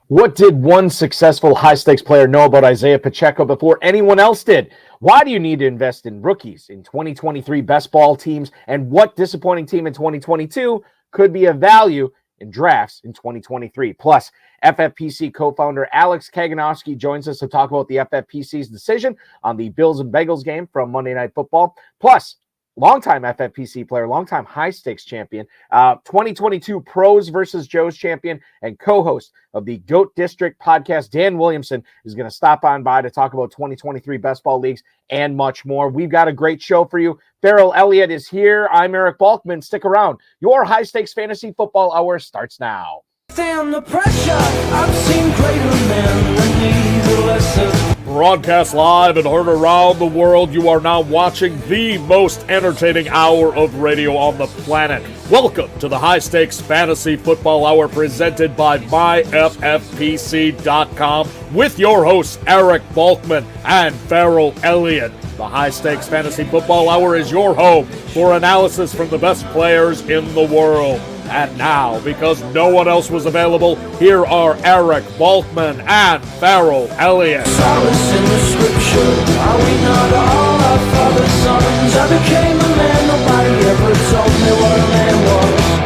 What did one successful high-stakes player know about Isaiah Pacheco before anyone else did? Why do you need to invest in rookies in 2023 best ball teams? And what disappointing team in 2022 could be of value in drafts in 2023? Plus, FFPC co-founder Alex Kaganowski joins us to talk about the FFPC's decision on the Bills and Bengals game from Monday Night Football. Plus, longtime FFPC player, longtime high-stakes champion, 2022 Pros versus Joes champion, and co-host of the GOAT District podcast, Dan Williamson, is going to stop on by to talk about 2023 best ball leagues and much more. We've got a great show for you. Farrell Elliott is here. I'm Eric Balkman. Stick around. Your high-stakes fantasy football hour starts now. Stand the pressure. I've seen greater men than need a lesson. Broadcast live and heard around the world, you are now watching the most entertaining hour of radio on the planet. Welcome to the High Stakes Fantasy Football Hour presented by MyFFPC.com with your hosts Eric Balkman and Farrell Elliott. The High Stakes Fantasy Football Hour is your home for analysis from the best players in the world. And now, because no one else was available, here are Eric Balkman and Farrell Elliott. Solace in the scripture. Are we not all our father's sons? I became a man. Nobody ever told me what a man was.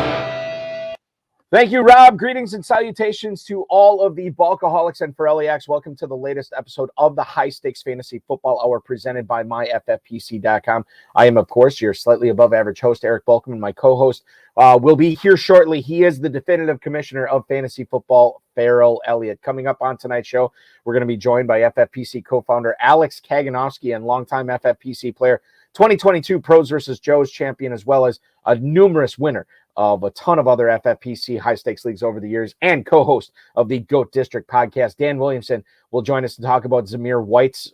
Thank you, Rob. Greetings and salutations to all of the Balkaholics and Farelliacs. Welcome to the latest episode of the High Stakes Fantasy Football Hour presented by MyFFPC.com. I am, of course, your slightly above average host, Eric Balkman. My co-host will be here shortly. He is the definitive commissioner of fantasy football, Farrell Elliott. Coming up on tonight's show, we're going to be joined by FFPC co-founder Alex Kaganowski and longtime FFPC player, 2022 Pros versus Joes champion, as well as a numerous winner of a ton of other FFPC high-stakes leagues over the years, and co-host of the GOAT District podcast. Dan Williamson will join us to talk about Zamir White's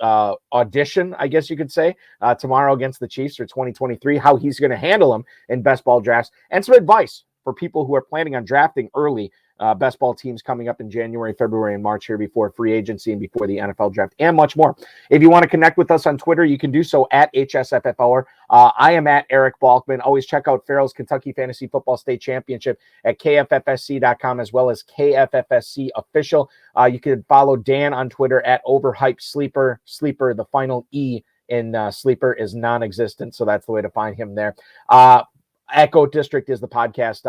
audition, I guess you could say, tomorrow against the Chiefs for 2023, how he's going to handle them in best ball drafts, and some advice for people who are planning on drafting early best ball teams coming up in January, February, and March here before free agency and before the NFL draft, and much more. If you want to connect with us on Twitter, you can do so at HSFF Hour. I am at Eric Balkman. Always check out Farrell's Kentucky Fantasy Football State Championship at KFFSC.com as well as KFFSC Official. You can follow Dan on Twitter at Overhyped Sleeper. Sleeper, the final E in Sleeper is non-existent, so that's the way to find him there. Echo District is the podcast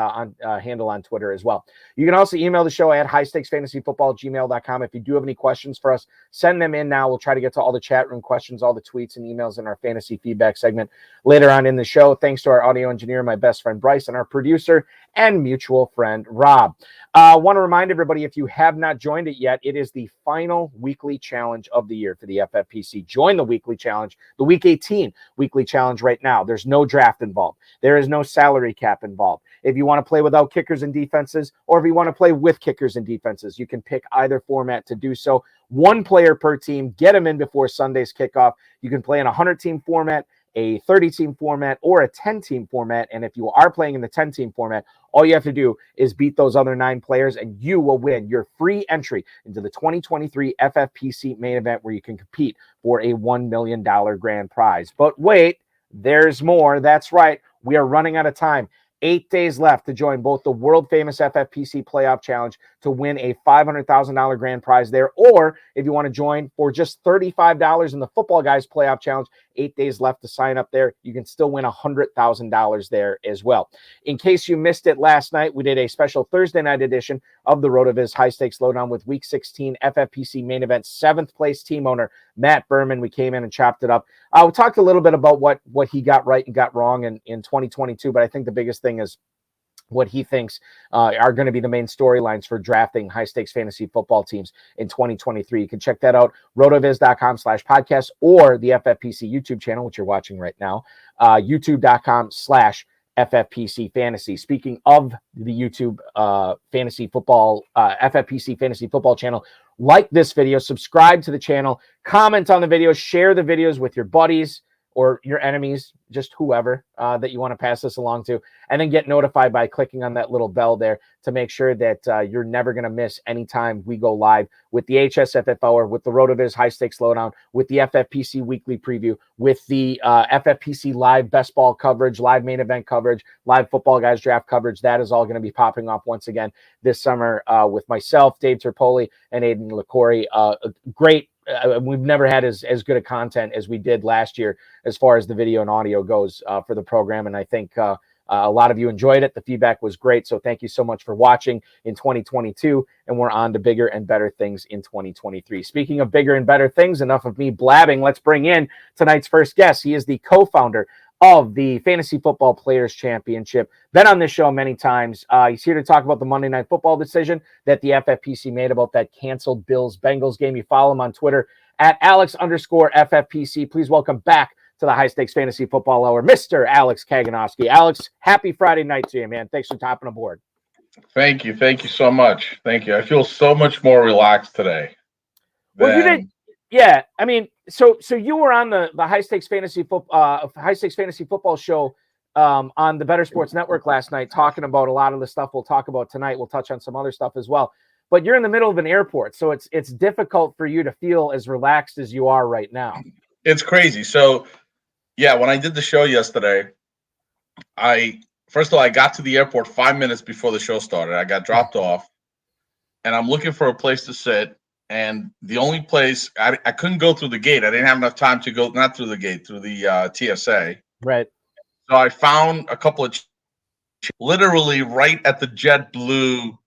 handle on Twitter as well. You can also email the show at highstakesfantasyfootball@gmail.com. If you do have any questions for us, send them in now. We'll try to get to all the chat room questions, all the tweets and emails in our fantasy feedback segment later on in the show. Thanks to our audio engineer, my best friend Bryce, and our producer and mutual friend Rob. I want to remind everybody, if you have not joined it yet, it is the final weekly challenge of the year for the FFPC. Join the weekly challenge, the Week 18 weekly challenge right now. There's no draft involved. There is no salary cap involved. If you want to play without kickers and defenses, or if you want to play with kickers and defenses, you can pick either format to do so. One player per team, get them in before Sunday's kickoff. You can play in a 100-team format, a 30-team format, or a 10-team format. And if you are playing in the 10-team format, all you have to do is beat those other 9 players, and you will win your free entry into the 2023 FFPC main event, where you can compete for a $1 million grand prize. But wait, there's more. That's right. We are running out of time. 8 days left to join both the world-famous FFPC Playoff Challenge to win a $500,000 grand prize there, or if you want to join for just $35 in the Football Guys Playoff Challenge, 8 days left to sign up there. You can still win $100,000 there as well. In case you missed it last night, we did a special Thursday night edition of the RotoViz High Stakes Lowdown with Week 16 FFPC main event 7th place team owner Matt Berman. We came in and chopped it up. We talked a little bit about what he got right and got wrong in 2022, but I think the biggest thing is what he thinks are going to be the main storylines for drafting high-stakes fantasy football teams in 2023. You can check that out, rotoviz.com/podcast, or the FFPC YouTube channel, which you're watching right now, youtube.com/FFPC Fantasy. Speaking of the YouTube fantasy football, FFPC Fantasy Football channel, like this video, subscribe to the channel, comment on the video, share the videos with your buddies, or your enemies, just whoever that you want to pass this along to, and then get notified by clicking on that little bell there to make sure that you're never going to miss any time we go live with the HSFF Hour, with the RotoViz High Stakes Lowdown, with the FFPC Weekly Preview, with the FFPC Live Best Ball coverage, live main event coverage, live Football Guys Draft coverage. That is all going to be popping off once again this summer with myself, Dave Terpoli, and Aiden LaCorey. Great. We've never had as good a content as we did last year as far as the video and audio goes for the program. And I think a lot of you enjoyed it. The feedback was great. So thank you so much for watching in 2022. And we're on to bigger and better things in 2023. Speaking of bigger and better things, enough of me blabbing. Let's bring in tonight's first guest. He is the co-founder of the Fantasy Football Players Championship. Been on this show many times. He's here to talk about the Monday Night Football decision that the FFPC made about that canceled Bills-Bengals game. You follow him on Twitter at Alex_FFPC. Please welcome back to the High Stakes Fantasy Football Hour, Mr. Alex Kaganowski. Alex, happy Friday night to you, man. Thanks for hopping aboard. Thank you. Thank you so much. Thank you. I feel so much more relaxed today. Well, you did. Yeah, I mean, so you were on the High Stakes Fantasy Football show on the Better Sports Network last night, talking about a lot of the stuff we'll talk about tonight. We'll touch on some other stuff as well. But you're in the middle of an airport, so it's difficult for you to feel as relaxed as you are right now. It's crazy. So, yeah, when I did the show yesterday, first of all, I got to the airport 5 minutes before the show started. I got dropped off, and I'm looking for a place to sit. And the only place I couldn't go through the gate. I didn't have enough time to go, not through the gate, through the TSA. Right. So I found a couple of literally right at the JetBlue,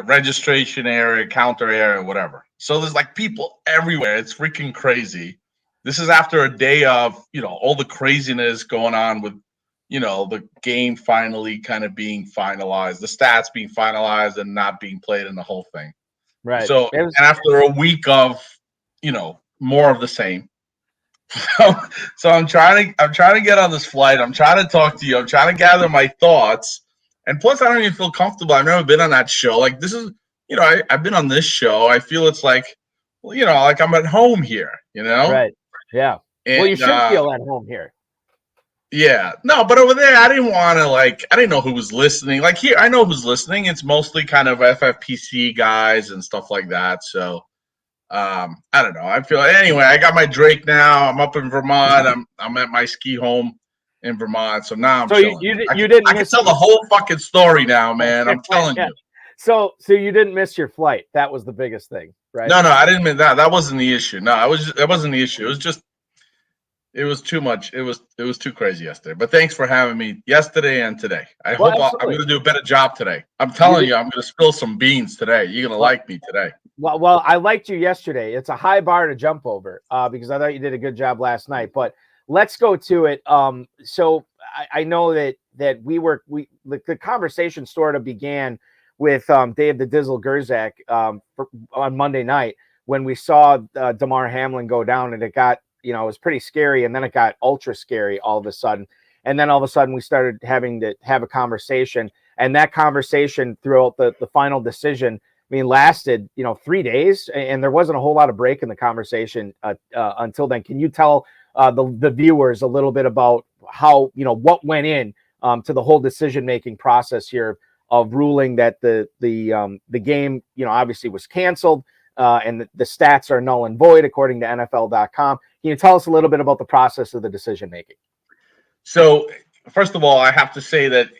registration area, counter area, whatever. So there's like people everywhere. It's freaking crazy. This is after a day of, all the craziness going on with, the game finally kind of being finalized, the stats being finalized and not being played in the whole thing. Right. So, and after a week of, more of the same. So I'm trying to get on this flight. I'm trying to talk to you. I'm trying to gather my thoughts. And plus, I don't even feel comfortable. I've never been on that show. Like, this is, I've been on this show. I feel it's like, like I'm at home here, Right. Yeah. And, well, you should feel at home here. Yeah. No, but over there, I didn't want to, I didn't know who was listening. Like, here, I know who's listening. It's mostly kind of FFPC guys and stuff like that. So, I don't know. I feel, anyway, I got my Drake now. I'm up in Vermont. I'm at my ski home in Vermont. So now I'm chilling. I can tell the whole fucking story now, man. I'm telling you. So you didn't miss your flight. That was the biggest thing, right? No, I didn't miss that. That wasn't the issue. No, that wasn't the issue. It was too much. It was too crazy yesterday. But thanks for having me yesterday and today. I hope I'm going to do a better job today. I'm telling you, I'm going to spill some beans today. You're going to like me today. Well, I liked you yesterday. It's a high bar to jump over because I thought you did a good job last night. But let's go to it. So I know that the conversation sort of began with Dave the Dizzle Gerzak on Monday night when we saw Damar Hamlin go down, and it got, it was pretty scary, and then it got ultra scary all of a sudden. And then all of a sudden we started having to have a conversation, and that conversation throughout the final decision, lasted, 3 days, and there wasn't a whole lot of break in the conversation until then. Can you tell the viewers a little bit about how, what went in to the whole decision-making process here of ruling that the game, obviously was canceled, and the stats are null and void according to NFL.com. Can you tell us a little bit about the process of the decision-making? So, first of all, I have to say that,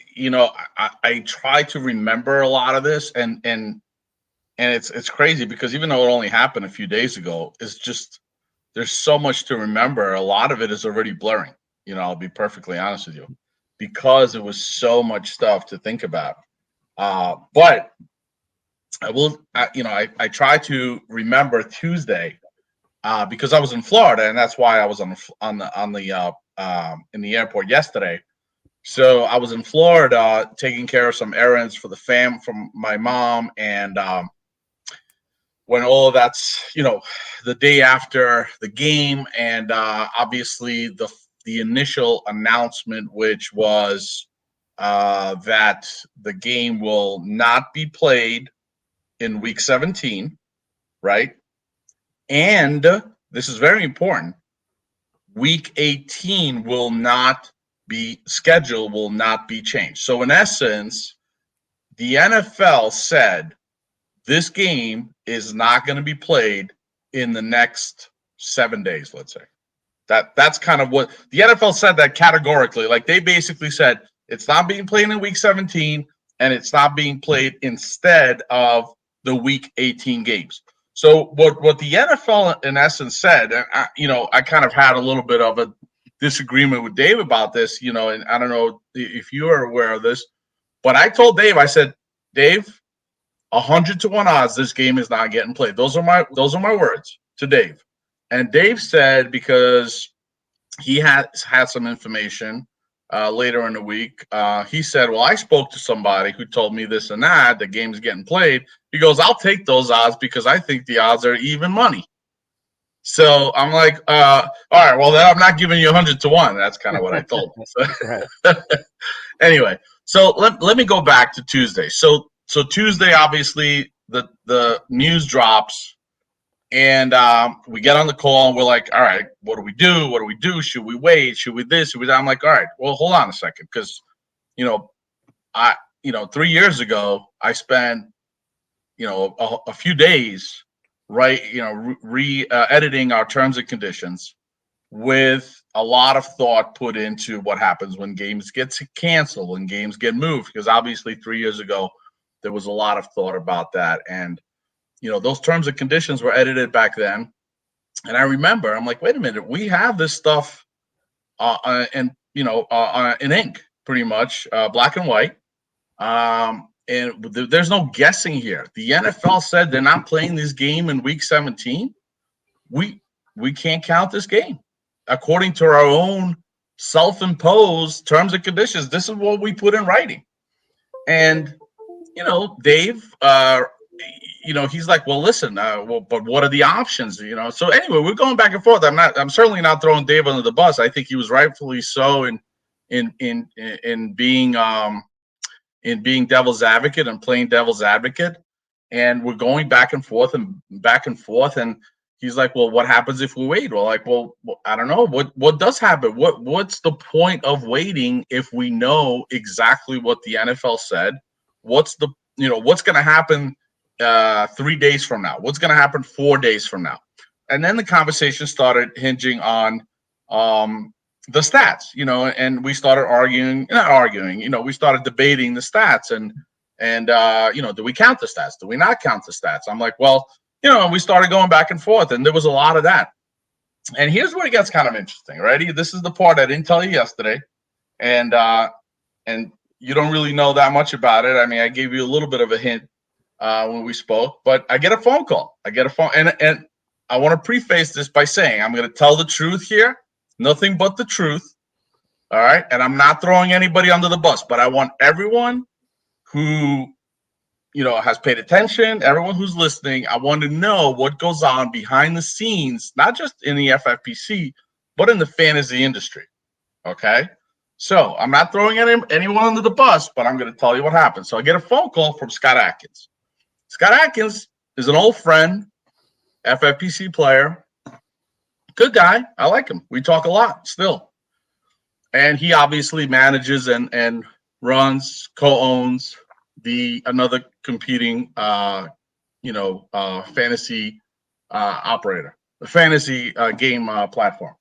I try to remember a lot of this, and it's crazy because even though it only happened a few days ago, it's just, there's so much to remember. A lot of it is already blurring, I'll be perfectly honest with you, because it was so much stuff to think about. But I will, I try to remember Tuesday because I was in Florida, and that's why I was in the airport yesterday. So I was in Florida taking care of some errands for from my mom, and when all of that's, the day after the game, and obviously the initial announcement, which was that the game will not be played in week 17, right? And this is very important. Week 18 will not be scheduled, will not be changed. So in essence, the NFL said this game is not going to be played in the next 7 days, let's say. That's kind of what the NFL said, that categorically. Like, they basically said it's not being played in week 17 and it's not being played instead of the week 18 games. So what the NFL in essence said, and I kind of had a little bit of a disagreement with Dave about this, and I don't know if you are aware of this, but I told Dave, I said, Dave, 100-1 odds this game is not getting played. Those are my words to Dave. And Dave said, because he had some information later in the week, he said, well, I spoke to somebody who told me this and that, the game's getting played. He goes, I'll take those odds because I think the odds are even money. So I'm like, all right, well, then I'm not giving you 100-1. That's kind of what I told him. So, anyway, so let me go back to Tuesday. So Tuesday, obviously, the news drops. And we get on the call and we're like, all right, what do we do? What do we do? Should we wait? Should we this? Should we that? I'm like, all right, well, hold on a second. Because, 3 years ago, I spent, a few days, editing our terms and conditions with a lot of thought put into what happens when games get canceled, when games get moved. Because obviously 3 years ago, there was a lot of thought about that. And those terms and conditions were edited back then. And I remember, I'm like, wait a minute, we have this stuff in ink, pretty much, black and white. And there's no guessing here. The NFL said they're not playing this game in week 17. We can't count this game. According to our own self-imposed terms and conditions, this is what we put in writing. And, Dave, he's like, well, listen, but what are the options? So anyway, we're going back and forth. I'm certainly not throwing Dave under the bus. I think he was rightfully so in being devil's advocate and playing devil's advocate. And we're going back and forth. And he's like, well, what happens if we wait? Well, I don't know. What does happen? What's the point of waiting if we know exactly what the NFL said? What's going to happen 3 days from now? What's going to happen 4 days from now? And then the conversation started hinging on the stats, and we started we started debating the stats and do we count the stats? Do we not count the stats? I'm like, well, we started going back and forth, and there was a lot of that. And here's where it gets kind of interesting, right? This is the part I didn't tell you yesterday, and you don't really know that much about it. I mean, I gave you a little bit of a hint when we spoke, but I get a phone call. And I want to preface this by saying I'm going to tell the truth here, nothing but the truth. All right. And I'm not throwing anybody under the bus, but I want everyone who, has paid attention, everyone who's listening, I want to know what goes on behind the scenes, not just in the FFPC, but in the fantasy industry. Okay. So I'm not throwing anyone under the bus, but I'm going to tell you what happened. So I get a phone call from Scott Atkins. Scott Atkins is an old friend, FFPC player, good guy. I like him. We talk a lot still. And he obviously manages and runs, co-owns another competing, fantasy operator, the fantasy game platform.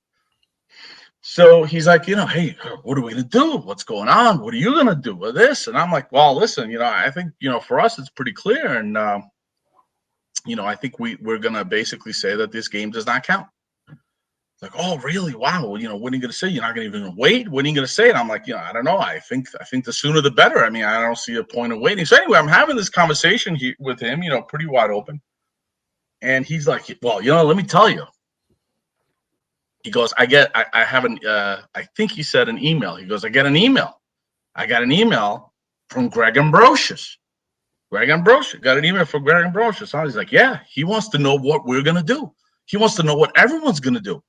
So he's like, hey, what are we going to do? What's going on? What are you going to do with this? And I'm like, well, listen, I think, for us, it's pretty clear. And, I think we're going to basically say that this game does not count. Like, oh, really? Wow. Well, what are you going to say? You're not going to even wait? What are you going to say? And I'm like, I don't know. I think the sooner the better. I mean, I don't see a point of waiting. So anyway, I'm having this conversation with him, pretty wide open. And he's like, well, let me tell you. He goes, I think he said an email. He goes, I got an email from Greg Ambrosius. Got an email from Greg Ambrosius. So he's like, yeah, he wants to know what we're going to do. He wants to know what everyone's going to do.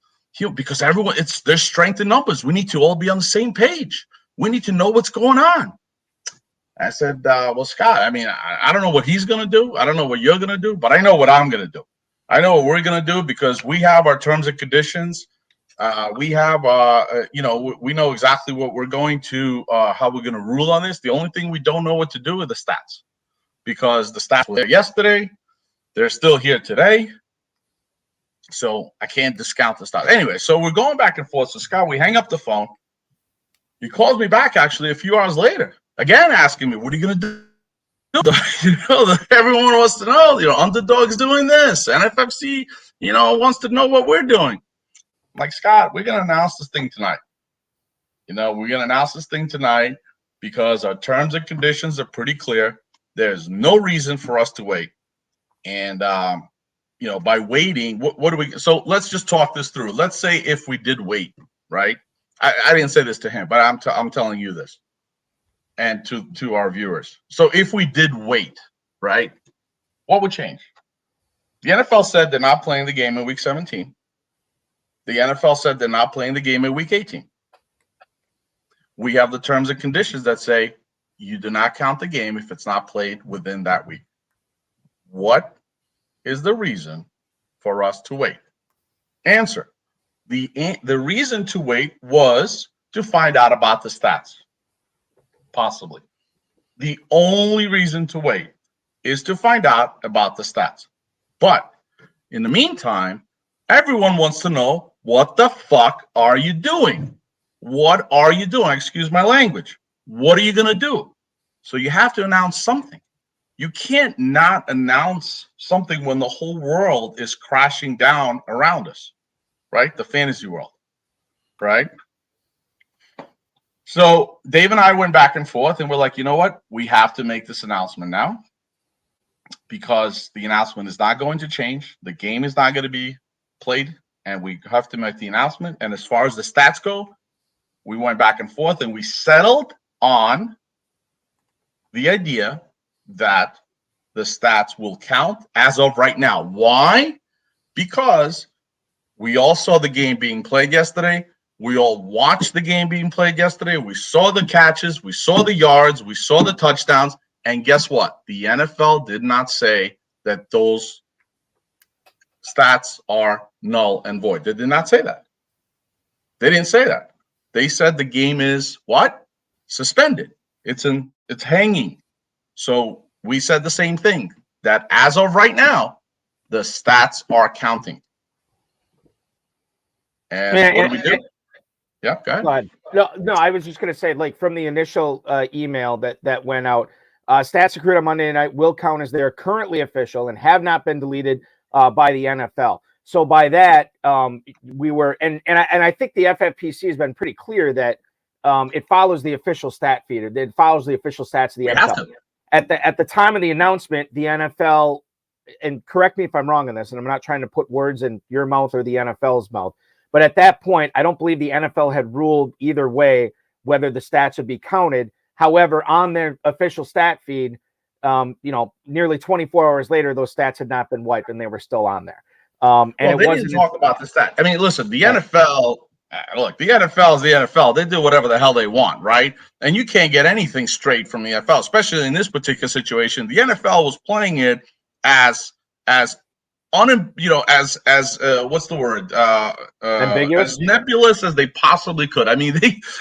Because there's strength in numbers. We need to all be on the same page. We need to know what's going on. I said, well, Scott, I mean, I don't know what he's going to do. I don't know what you're going to do, but I know what I'm going to do. I know what we're going to do because we have our terms and conditions We have, we know exactly what we're going to, how we're going to rule on this. The only thing we don't know what to do with the stats, because the stats were there yesterday. They're still here today. So I can't discount the stats. Anyway, so we're going back and forth. So Scott, we hang up the phone. He calls me back actually a few hours later, again asking me, what are you going to do? Everyone wants to know, Underdog's doing this. NFFC, wants to know what we're doing. I'm like, Scott, we're going to announce this thing tonight. We're going to announce this thing tonight because our terms and conditions are pretty clear. There's no reason for us to wait. And, by waiting, what do we, so let's just talk this through. Let's say if we did wait, right? I didn't say this to him, but I'm telling you this and to our viewers. So if we did wait, right, what would change? The NFL said they're not playing the game in week 17. The NFL said they're not playing the game in week 18. We have the terms and conditions that say you do not count the game if it's not played within that week. What is the reason for us to wait? Answer. The reason to wait was to find out about the stats. Possibly. The only reason to wait is to find out about the stats. But in the meantime, everyone wants to know, what the fuck are you doing? What are you doing? Excuse my language. What are you going to do? So you have to announce something. You can't not announce something when the whole world is crashing down around us, right? The fantasy world, right? So Dave and I went back and forth, and we're like, you know what? We have to make this announcement now because the announcement is not going to change. The game is not going to be played, and we have to make the announcement. And as far as the stats go, we went back and forth, and we settled on the idea that the stats will count as of right now. Why? Because we all saw the game being played yesterday. We all watched the game being played yesterday. We saw the catches. We saw the yards. We saw the touchdowns. And guess what? The NFL did not say that those stats are null and void. They did not say that. They didn't say that. They said the game is what? Suspended. It's hanging. So we said the same thing, that as of right now, the stats are counting. And what do we do? Yeah, go ahead. No, I was just going to say, like, from the initial email that went out, stats accrued on Monday night will count as they are currently official and have not been deleted by the NFL. So by that, we were, and I think the FFPC has been pretty clear that it follows the official stat feed. It follows the official stats of the NFL. At the time of the announcement, the NFL, and correct me if I'm wrong on this, and I'm not trying to put words in your mouth or the NFL's mouth, but at that point, I don't believe the NFL had ruled either way whether the stats would be counted. However, on their official stat feed, nearly 24 hours later, those stats had not been wiped and they were still on there. And well, they didn't talk about the stat. I mean, listen, the NFL, look, the NFL is the NFL. They do whatever the hell they want, right? And you can't get anything straight from the NFL, especially in this particular situation. The NFL was playing it as what's the word? Ambiguous? As nebulous as they possibly could. I mean,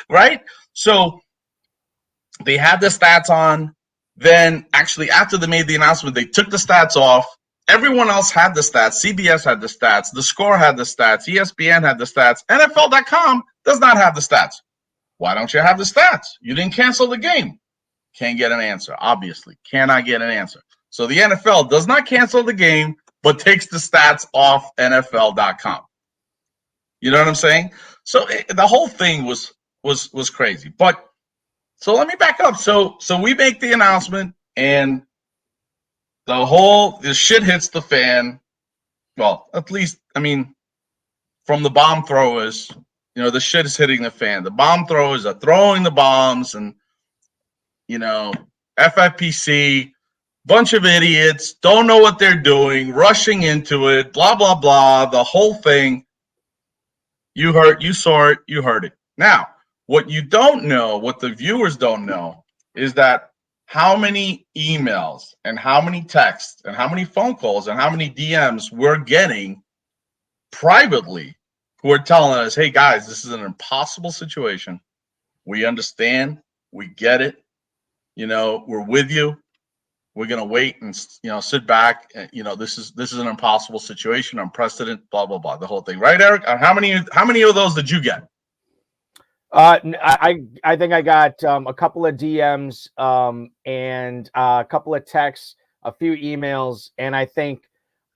right? So they had the stats on. Then actually, after they made the announcement, they took the stats off. Everyone else had the stats. CBS had the stats. The Score had the stats. ESPN had the stats. NFL.com does not have the stats. Why don't you have the stats? You didn't cancel the game. Can't get an answer, obviously. Cannot get an answer. So the NFL does not cancel the game, but takes the stats off NFL.com. You know what I'm saying? So the whole thing was crazy. But so let me back up. So we make the announcement, and the shit hits the fan. Well, at least, I mean, from the bomb throwers, the shit is hitting the fan. The bomb throwers are throwing the bombs, and FFPC, bunch of idiots, don't know what they're doing, rushing into it, blah, blah, blah, the whole thing. You saw it, you heard it. Now, what you don't know, what the viewers don't know, is that how many emails and how many texts and how many phone calls and how many DMs we're getting privately who are telling us, hey, guys, this is an impossible situation. We understand. We get it. We're with you. We're going to wait and, sit back. This is an impossible situation, unprecedented, blah, blah, blah, the whole thing. Right, Eric? How many of those did you get? I think I got a couple of DMs and a couple of texts, a few emails, and I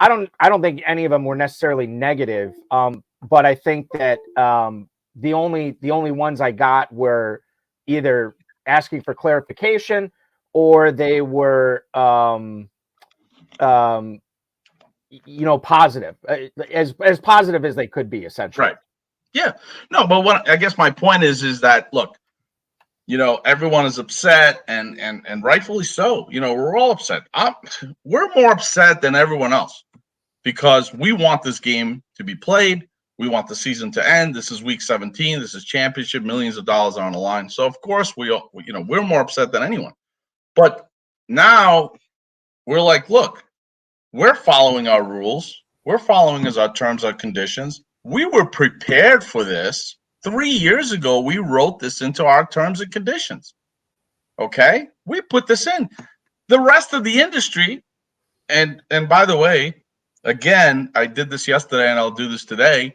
don't think any of them were necessarily negative. But I think that the only ones I got were either asking for clarification or they were positive, as positive as they could be, essentially. Right. Yeah. No, but what I guess my point is that, look, everyone is upset and rightfully so. We're all upset. We're more upset than everyone else because we want this game to be played. We want the season to end. This is week 17. This is championship. Millions of dollars are on the line. So of course we're more upset than anyone. But now we're like, look, we're following our rules. We're following our terms and conditions. We were prepared for this. 3 years ago, we wrote this into our terms and conditions. Okay? We put this in. The rest of the industry, and by the way, again, I did this yesterday and I'll do this today.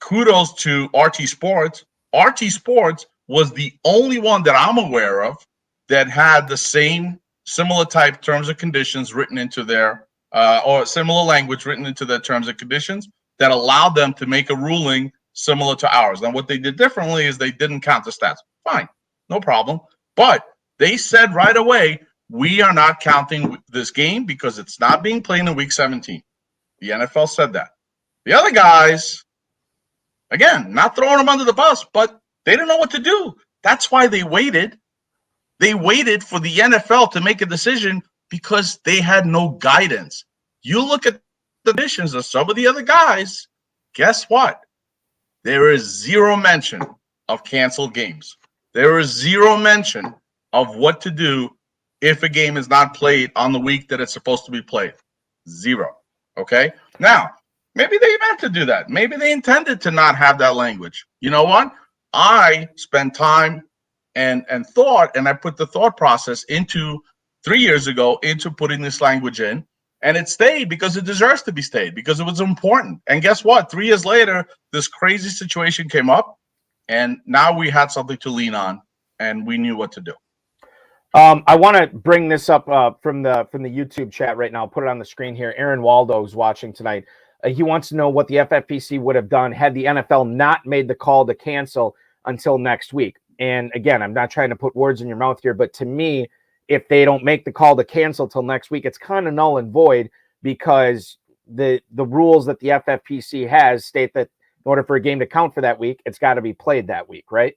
Kudos to RT Sports. RT Sports was the only one that I'm aware of that had the same similar type terms and conditions written into their or similar language written into their terms and conditions that allowed them to make a ruling similar to ours. Now, what they did differently is they didn't count the stats. Fine, no problem. But they said right away, we are not counting this game because it's not being played in week 17. The NFL said that. The other guys, again, not throwing them under the bus, but they didn't know what to do. That's why they waited. They waited for the NFL to make a decision because they had no guidance. You look at the conditions of some of the other guys, guess what? There is zero mention of canceled games. There is zero mention of what to do if a game is not played on the week that it's supposed to be played. Zero. Okay? Now, maybe they meant to do that. Maybe they intended to not have that language. You know what? I spent time and thought, and I put the thought process into 3 years ago into putting this language in. And it stayed because it deserves to be stayed, because it was important. And guess what? 3 years later, this crazy situation came up, and now we had something to lean on, and we knew what to do. I want to bring this up from the YouTube chat right now. I'll put it on the screen here. Aaron Waldo's watching tonight. He wants to know what the FFPC would have done had the NFL not made the call to cancel until next week. And again, I'm not trying to put words in your mouth here, but to me, if they don't make the call to cancel till next week, it's kind of null and void because the rules that the FFPC has state that in order for a game to count for that week, it's got to be played that week, right?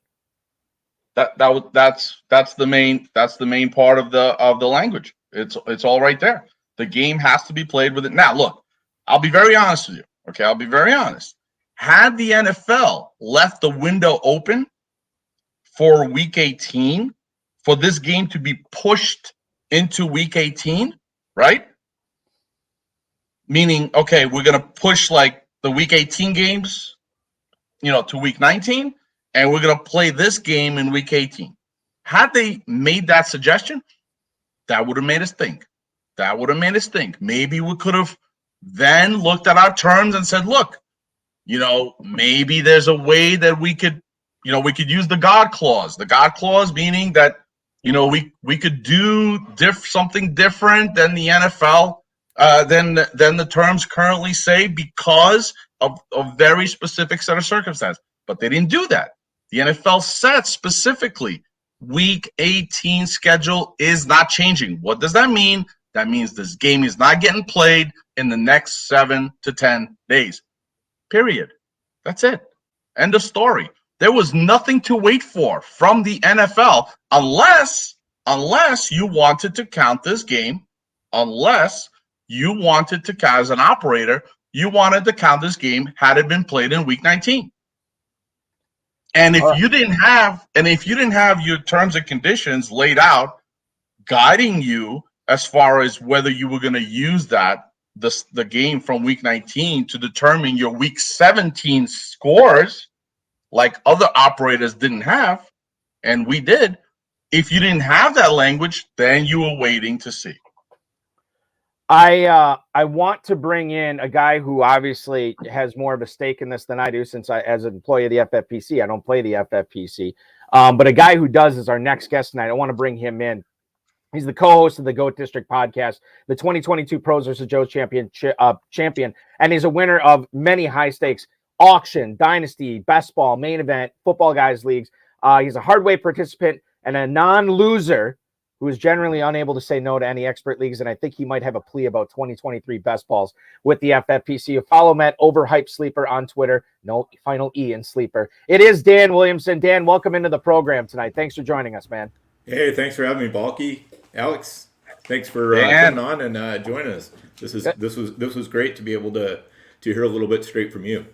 That's the main part of the language. It's all right there. The game has to be played with it. Now, look, I'll be very honest with you. Okay, I'll be very honest. Had the NFL left the window open for week 18, for this game to be pushed into week 18, right? Meaning, okay, we're going to push like the week 18 games, to week 19, and we're going to play this game in week 18. Had they made that suggestion, that would have made us think. Maybe we could have then looked at our terms and said, look, maybe there's a way that we could use the God clause. The God clause meaning that, we could do something different than the NFL, than the terms currently say because of a very specific set of circumstances. But they didn't do that. The NFL said specifically, week 18 schedule is not changing. What does that mean? That means this game is not getting played in the next 7 to 10 days. Period. That's it. End of story. There was nothing to wait for from the NFL unless you wanted to count this game, unless you wanted to, as an operator, you wanted to count this game had it been played in week 19. And if you didn't have your terms and conditions laid out guiding you as far as whether you were going to use that the game from week 19 to determine your week 17 scores, like other operators didn't have, and we did. If you didn't have that language, then you were waiting to see. I want to bring in a guy who obviously has more of a stake in this than I do, since as an employee of the FFPC, I don't play the FFPC. But a guy who does is our next guest tonight. I want to bring him in. He's the co-host of the GOAT District podcast, the 2022 Pros vs. Joe's champion, and he's a winner of many high-stakes auction, dynasty, best ball, main event, football guys leagues. He's a hardweight participant and a non-loser who is generally unable to say no to any expert leagues, and I think he might have a plea about 2023 best balls with the FFPC. You follow him at Overhyped Sleeper on Twitter. No final E in Sleeper. It is Dan Williamson. Dan, welcome into the program tonight. Thanks for joining us, man. Hey, thanks for having me, Balky. Alex, thanks for coming on and joining us. This was great to be able to hear a little bit straight from you.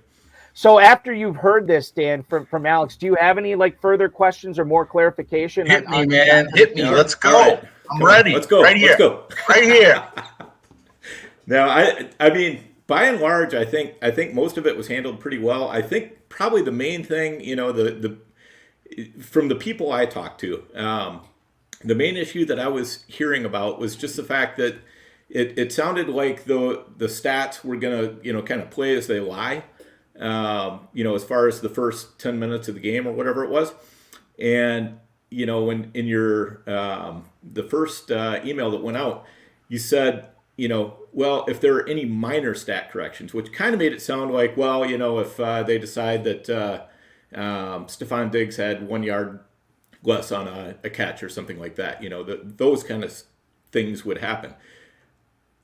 So after you've heard this, Dan, from Alex, do you have any further questions or more clarification? Hit me, man. Hit me. Let's go. Right. I'm ready. Let's go. Right here. Let's go. Right here. Now, I mean, by and large, I think most of it was handled pretty well. I think probably the main thing, the from the people I talked to, the main issue that I was hearing about was just the fact that it sounded like the stats were gonna kind of play as they lie. As far as the first 10 minutes of the game or whatever it was. And, when in your, the first email that went out, you said, well, if there are any minor stat corrections, which kind of made it sound like, well, if they decide that Stephon Diggs had 1 yard less on a catch or something like that, those kind of things would happen.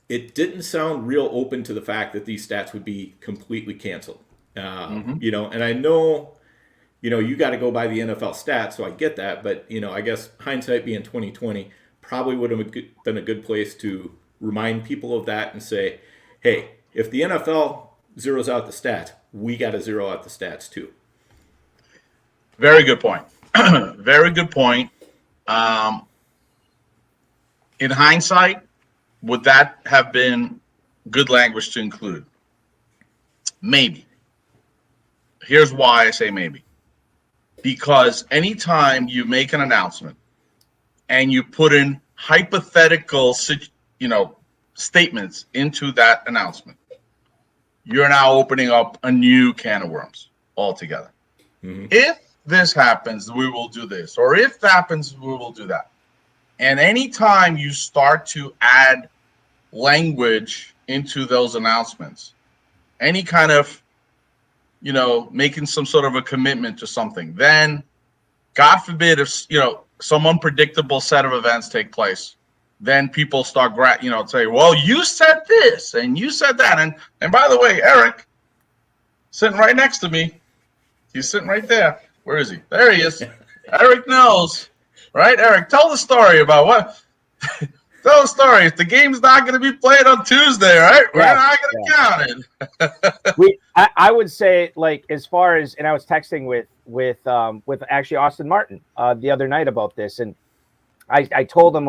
It didn't sound real open to the fact that these stats would be completely canceled. And I know, you got to go by the NFL stats, so I get that. But, I guess hindsight being 2020 probably would have been a good place to remind people of that and say, hey, if the NFL zeroes out the stats, we got to zero out the stats too. Very good point. Very good point. In hindsight, would that have been good language to include? Maybe. Here's why I say maybe. Because anytime you make an announcement and you put in hypothetical, statements into that announcement, you're now opening up a new can of worms altogether. Mm-hmm. If this happens, we will do this. Or if that happens, we will do that. And anytime you start to add language into those announcements, any kind of making some sort of a commitment to something, then God forbid if, some unpredictable set of events take place, then people start, say, well, you said this and you said that. And by the way, Eric, sitting right next to me, he's sitting right there. Where is he? There he is. Eric knows, right? Eric, tell the story about what? Tell the story. If the game's not going to be played on Tuesday, right? We're not going to count it. I would say, as far as, and I was texting with actually Austin Martin the other night about this, and I told him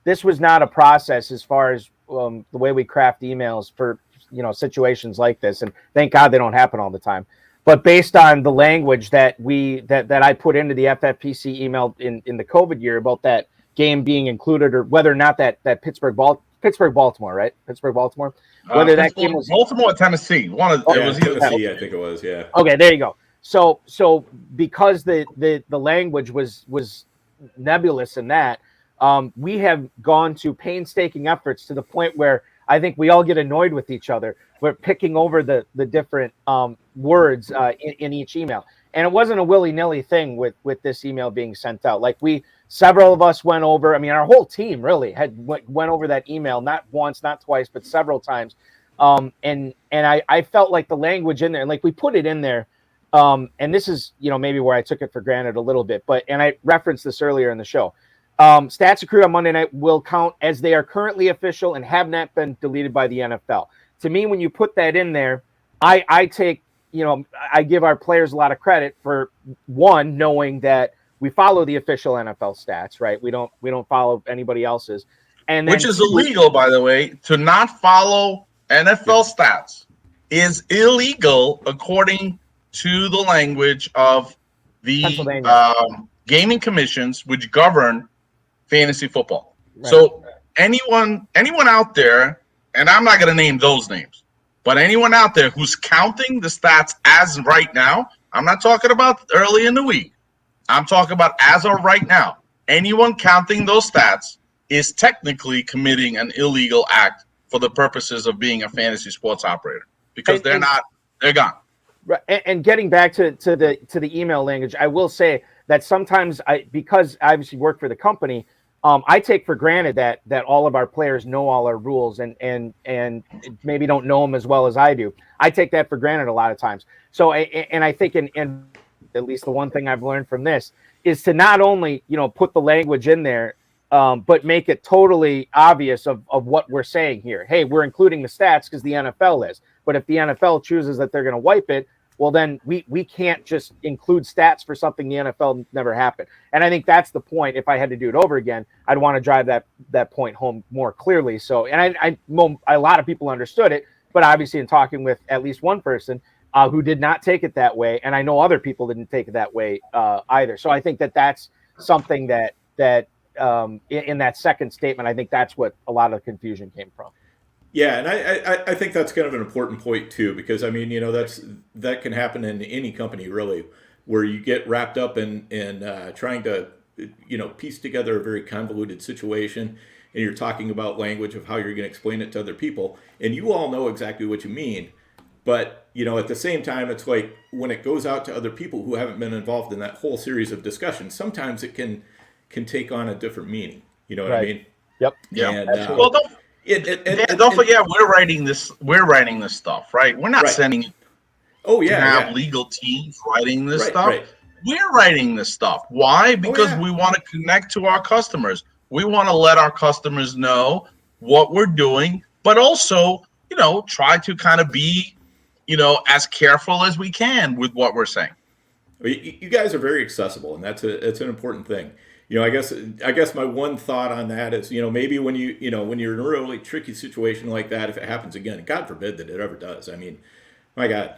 this was not a process as far as the way we craft emails for situations like this, and thank God they don't happen all the time. But based on the language that I put into the FFPC email in the COVID year about that game being included, or whether or not that Pittsburgh-Baltimore, right? Pittsburgh-Baltimore. Whether that game was Baltimore, Tennessee. It was Tennessee, I think it was. Yeah. Okay, there you go. So because the language was nebulous in that, we have gone to painstaking efforts to the point where I think we all get annoyed with each other. We're picking over the different words in each email. And it wasn't a willy-nilly thing with this email being sent out. Several of us went over. I mean, our whole team really went over that email, not once, not twice, but several times. And I felt like the language in there, and we put it in there. And this is, maybe where I took it for granted a little bit, and I referenced this earlier in the show. Stats accrued on Monday night will count as they are currently official and have not been deleted by the NFL. To me, when you put that in there, I take, I give our players a lot of credit for, one, knowing that we follow the official NFL stats, right? We don't follow anybody else's. And then, which is illegal, by the way, to not follow NFL stats is illegal according to the language of the gaming commissions which govern fantasy football. Right. So anyone out there, and I'm not going to name those names, but anyone out there who's counting the stats as right now, I'm not talking about early in the week. I'm talking about as of right now. Anyone counting those stats is technically committing an illegal act for the purposes of being a fantasy sports operator, because they're gone. Right. And getting back to the email language, I will say that sometimes because I obviously work for the company, I take for granted that all of our players know all our rules and maybe don't know them as well as I do. I take that for granted a lot of times. So I think in at least the one thing I've learned from this is to not only put the language in there, but make it totally obvious of what we're saying here. Hey, we're including the stats because the NFL is. But if the NFL chooses that they're going to wipe it, well, then we can't just include stats for something the NFL never happened. And I think that's the point. If I had to do it over again, I'd want to drive that point home more clearly. So, and a lot of people understood it, but obviously in talking with at least one person who did not take it that way, and I know other people didn't take it that way either. So I think that's something that in that second statement, I think that's what a lot of the confusion came from. Yeah, and I think that's kind of an important point too, because I mean, that can happen in any company really, where you get wrapped up in trying to piece together a very convoluted situation, and you're talking about language of how you're going to explain it to other people, and you all know exactly what you mean, but at the same time, it's like when it goes out to other people who haven't been involved in that whole series of discussions, sometimes it can take on a different meaning. You know what I mean? Yep. Yeah. And, well, don't forget we're writing this stuff, right? We're not sending it to have legal teams writing this stuff. Right. We're writing this stuff. Why? Because we want to connect to our customers. We want to let our customers know what we're doing, but also, try to kind of be, as careful as we can with what we're saying. You guys are very accessible, and that's an important thing. I guess my one thought on that is, maybe when when you're in a really tricky situation like that, if it happens again, God forbid that it ever does. I mean, my God,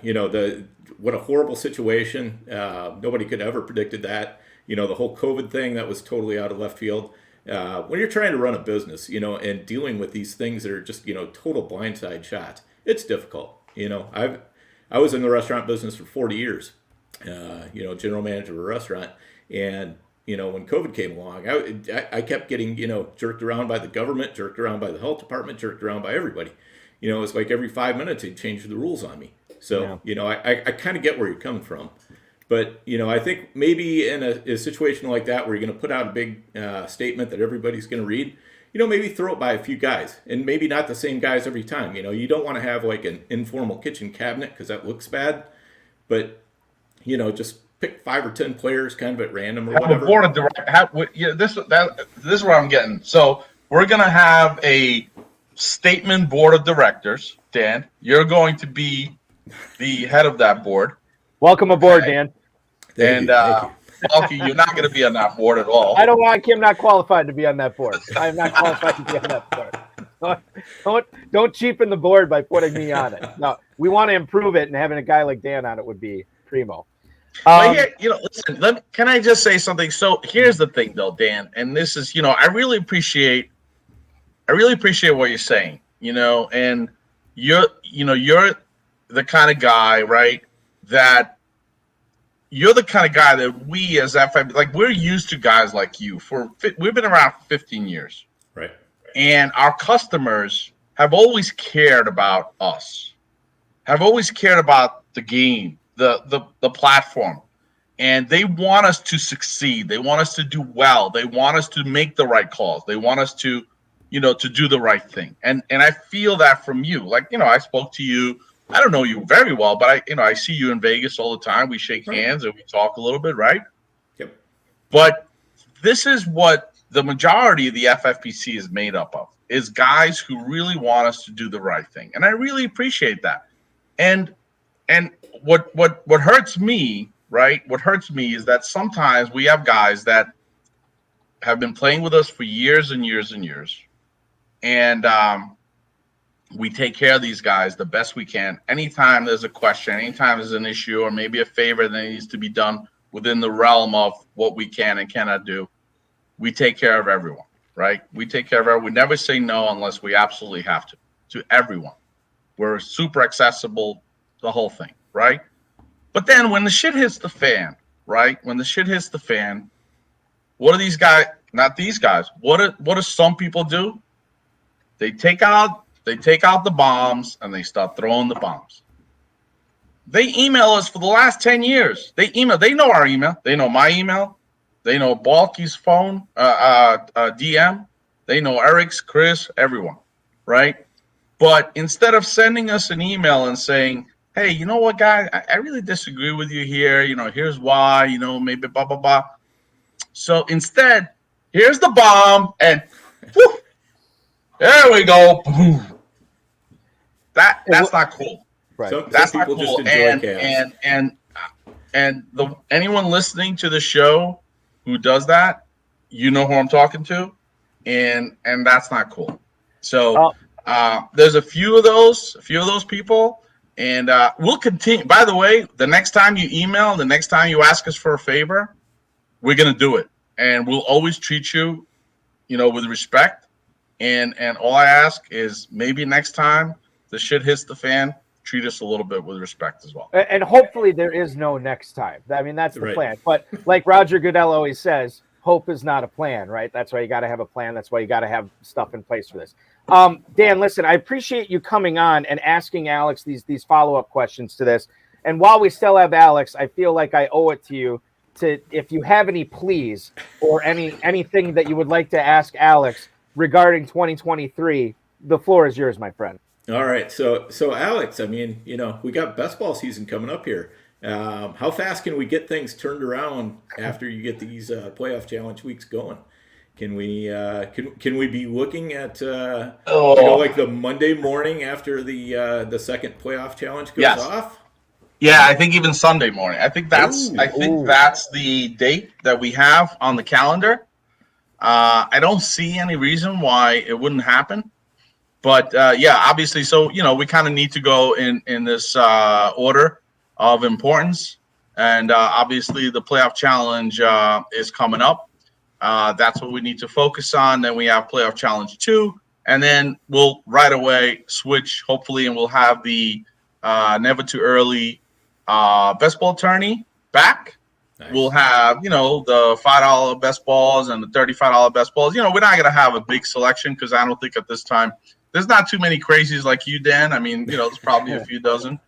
what a horrible situation. Nobody could ever predicted that. The whole COVID thing, that was totally out of left field. When you're trying to run a business, and dealing with these things that are just, total blindside shots, it's difficult. I was in the restaurant business for 40 years, general manager of a restaurant, and when COVID came along, I kept getting, jerked around by the government, jerked around by the health department, jerked around by everybody. It's like every 5 minutes they'd change the rules on me. So, I kind of get where you're coming from. But, I think maybe in a situation like that where you're going to put out a big statement that everybody's going to read, maybe throw it by a few guys, and maybe not the same guys every time. You don't want to have like an informal kitchen cabinet because that looks bad. But, just pick 5 or 10 players kind of at random or whatever. Board of this is where I'm getting. So we're gonna have a statement board of directors. Dan, you're going to be the head of that board. Welcome aboard, Dan. Thank you. You're not going to be on that board at all. I don't want Kim not qualified to be on that board. I am not qualified to be on that board. Don't cheapen the board by putting me on it. No, we want to improve it, and having a guy like Dan on it would be primo. Listen. Can I just say something? So here's the thing, though, Dan, and this is, I really appreciate what you're saying, and you're the kind of guy, right? That you're the kind of guy that we as FFPC, like, we're used to guys like you. We've been around for 15 years, right? And our customers have always cared about us, have always cared about the game, the platform, and they want us to succeed. They want us to do well. They want us to make the right calls. They want us to, to do the right thing. And I feel that from you. Like, I spoke to you. I don't know you very well, but I see you in Vegas all the time. We shake hands and we talk a little bit, right? Yep. But this is what the majority of the FFPC is made up of, is guys who really want us to do the right thing. And I really appreciate that. And what hurts me, right? What hurts me is that sometimes we have guys that have been playing with us for years and years and years. And we take care of these guys the best we can. Anytime there's a question, anytime there's an issue, or maybe a favor that needs to be done within the realm of what we can and cannot do, we take care of everyone, right? We take care of everyone. We never say no unless we absolutely have to everyone. We're super accessible, the whole thing, right? But then when the shit hits the fan, right? When the shit hits the fan, what do these guys, not these guys, what do some people do? They take out the bombs and they start throwing the bombs. They email us for the last 10 years. They know our email. They know my email. They know Balky's phone, DM. They know Eric's, Chris, everyone, right? But instead of sending us an email and saying, hey, you know what, guy, I really disagree with you here. Here's why, maybe blah, blah, blah. So instead, here's the bomb and whoo, there we go. That's not cool. Right. That's some not people cool. just enjoy chaos. And anyone listening to the show who does that, you know who I'm talking to, and that's not cool. So there's a few of those people, and we'll continue. By the way, the next time you email, the next time you ask us for a favor, we're gonna do it, and we'll always treat you, with respect. And all I ask is maybe next time the shit hits the fan, treat us a little bit with respect as well. And hopefully there is no next time. I mean, that's the Right. plan. But like Roger Goodell always says, hope is not a plan, right? That's why you got to have a plan. That's why you got to have stuff in place for this. Dan, listen, I appreciate you coming on and asking Alex these follow-up questions to this. And while we still have Alex, I feel like I owe it to you if you have any pleas or anything that you would like to ask Alex regarding 2023, the floor is yours, my friend. All right, so Alex, I mean, we got best ball season coming up here. How fast can we get things turned around after you get these playoff challenge weeks going? Can we be looking at like the Monday morning after the second playoff challenge goes off? Yeah, I think even Sunday morning. I think that's the date that we have on the calendar. I don't see any reason why it wouldn't happen. But obviously, so we kind of need to go in this order of importance, and obviously the playoff challenge is coming up. That's what we need to focus on. Then we have playoff challenge 2, and then we'll right away switch, hopefully, and we'll have the never too early best ball tourney back. Nice. We'll have the $5 best balls and the $35 best balls. We're not going to have a big selection because I don't think at this time there's not too many crazies like you, Dan. I mean, there's probably a few dozen.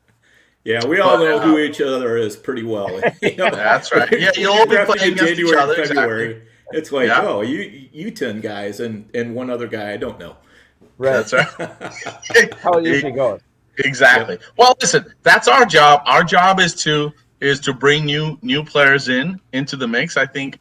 Yeah, we all know who each other is pretty well. That's right. Yeah, you'll all be playing against each other. February. Exactly. It's like, you 10 guys and one other guy I don't know. Right. That's right. How it usually goes. Exactly. Yeah. Well, listen, that's our job. Our job is to bring new players into the mix. I think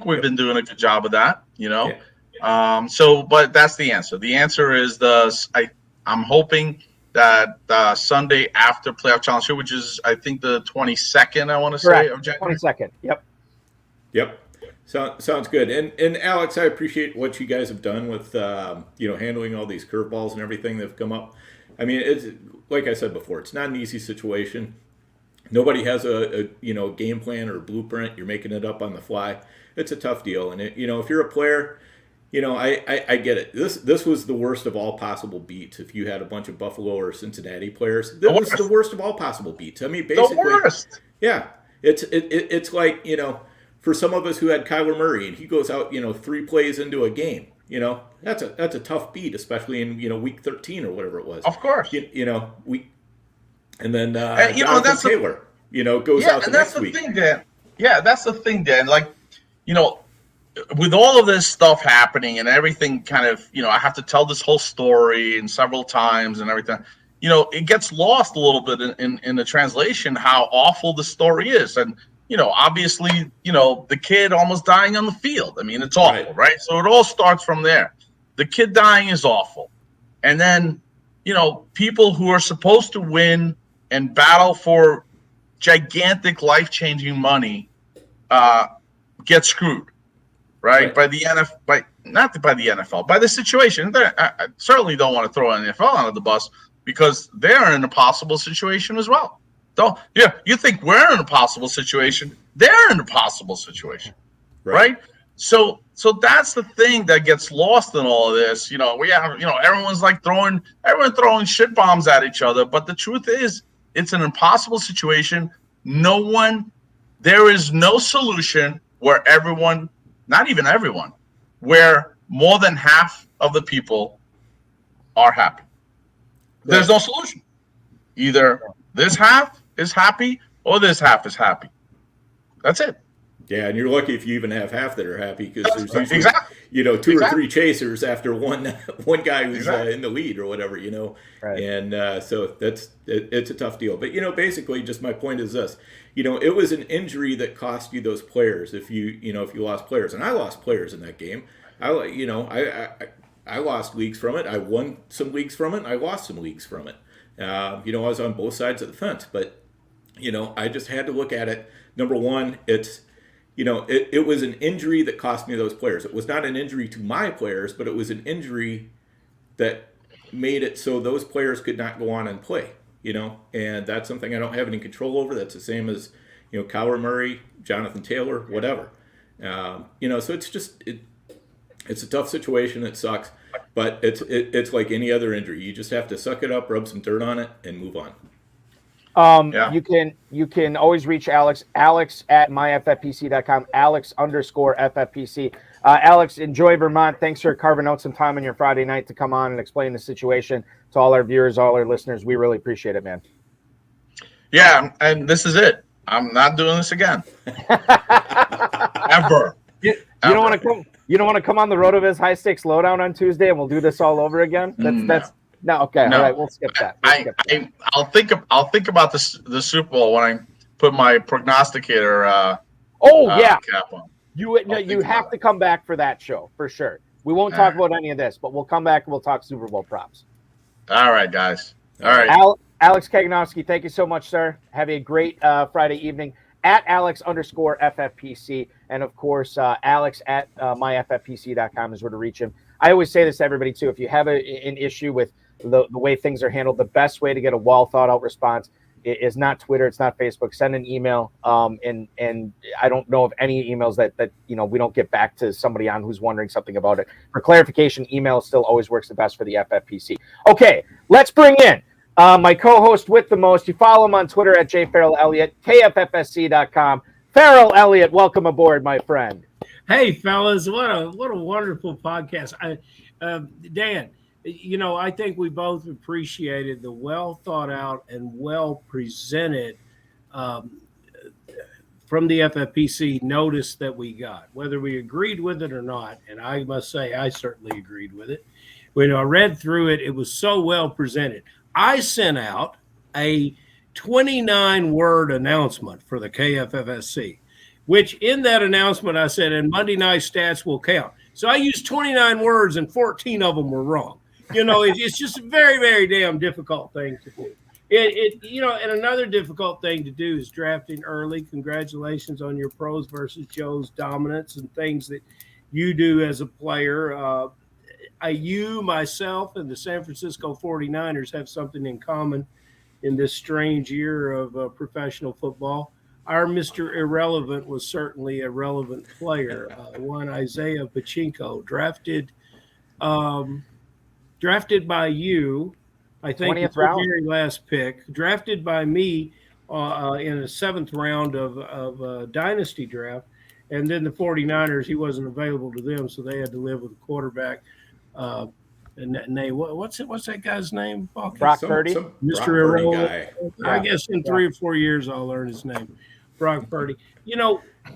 we've been doing a good job of that. Yeah. But that's the answer. The answer is I'm hoping that Sunday after playoff challenge, which is I think the 22nd, I want to say of January. 22nd. Yep. Sounds good. And Alex, I appreciate what you guys have done with handling all these curveballs and everything that have come up. I mean, it's like I said before, it's not an easy situation. Nobody has a game plan or a blueprint. You're making it up on the fly. It's a tough deal. And if you're a player, I get it. This was the worst of all possible beats. If you had a bunch of Buffalo or Cincinnati players, that was the worst of all possible beats. I mean, basically, the worst. Yeah, it's like for some of us who had Kyler Murray and he goes out 3 plays into a game. That's a tough beat, especially in week 13 or whatever it was. Of course, and then that's Taylor, goes out the next week. Thing, Dan. Yeah, that's the thing, Dan. Like, with all of this stuff happening and everything kind of, I have to tell this whole story and several times and everything, it gets lost a little bit in the translation how awful the story is. And, obviously, the kid almost dying on the field. I mean, it's awful, right? So it all starts from there. The kid dying is awful. And then, people who are supposed to win and battle for gigantic life-changing money get screwed. Right? By the not by the NFL, by the situation. I certainly don't want to throw an NFL under the bus because they're in an impossible situation as well. You think we're in an impossible situation? They're in an impossible situation, right? So that's the thing that gets lost in all of this. We have, everyone's like throwing shit bombs at each other, but the truth is, it's an impossible situation. There is no solution where everyone, not even everyone, where more than half of the people are happy. There's no solution. Either this half is happy or this half is happy. That's it. Yeah, and you're lucky if you even have half that are happy because there's usually, two or three chasers after one guy who's in the lead or whatever, Right. And so it's a tough deal. But, basically just my point is this, it was an injury that cost you those players if you lost players. And I lost players in that game. I lost leagues from it. I won some leagues from it. And I lost some leagues from it. I was on both sides of the fence. But, I just had to look at it. Number one, it was an injury that cost me those players. It was not an injury to my players, but it was an injury that made it so those players could not go on and play, and that's something I don't have any control over. That's the same as, Kyler Murray, Jonathan Taylor, whatever. So it's just, it's a tough situation. It sucks, but it's like any other injury. You just have to suck it up, rub some dirt on it, and move on. You can always reach Alex at myffpc.com, Alex_FFPC. Alex, enjoy Vermont. Thanks for carving out some time on your Friday night to come on and explain the situation to all our viewers, all our listeners. We really appreciate it, man. Yeah, and this is it. I'm not doing this again. Ever. You don't want to come. You don't want to come on the RotoViz High Stakes Lowdown on Tuesday, and we'll do this all over again. No, okay. No. All right, we'll skip that. I'll think about the Super Bowl when I put my prognosticator cap on. You have to come back for that show for sure. We won't talk about any of this, but we'll come back and we'll talk Super Bowl props. All right, guys. All right. Alex Kaganowski, thank you so much, sir. Have a great Friday evening. At Alex_FFPC, and of course, Alex at myffpc.com is where to reach him. I always say this to everybody too. If you have an issue with the way things are handled, the best way to get a well thought out response is not Twitter, it's not Facebook. Send an email, and I don't know of any emails that we don't get back to somebody on who's wondering something about it. For clarification, email still always works the best for the FFPC. Okay, let's bring in my co-host with the most. You follow him on Twitter at jfarrellelliott, KFFSC.com. Farrell Elliott, welcome aboard, my friend. Hey, fellas, what a wonderful podcast. Dan, I think we both appreciated the well thought out and well presented from the FFPC notice that we got, whether we agreed with it or not. And I must say, I certainly agreed with it. When I read through it, it was so well presented. I sent out a 29-word announcement for the KFFSC, which in that announcement I said, and Monday night stats will count. So I used 29 words and 14 of them were wrong. It's just a very, very damn difficult thing to do. And another difficult thing to do is drafting early. Congratulations on your pros versus Joe's dominance and things that you do as a player. You, myself, and the San Francisco 49ers have something in common in this strange year of professional football. Our Mr. Irrelevant was certainly a relevant player. One Isaiah Pachinko, drafted by you, I think, 20th the round. very last pick, drafted by me in a seventh round of Dynasty draft. And then the 49ers, he wasn't available to them, so they had to live with a quarterback. And what's that guy's name? Brock Purdy. Mr. Irrelevant. I guess in 3 or 4 years I'll learn his name. Brock Purdy.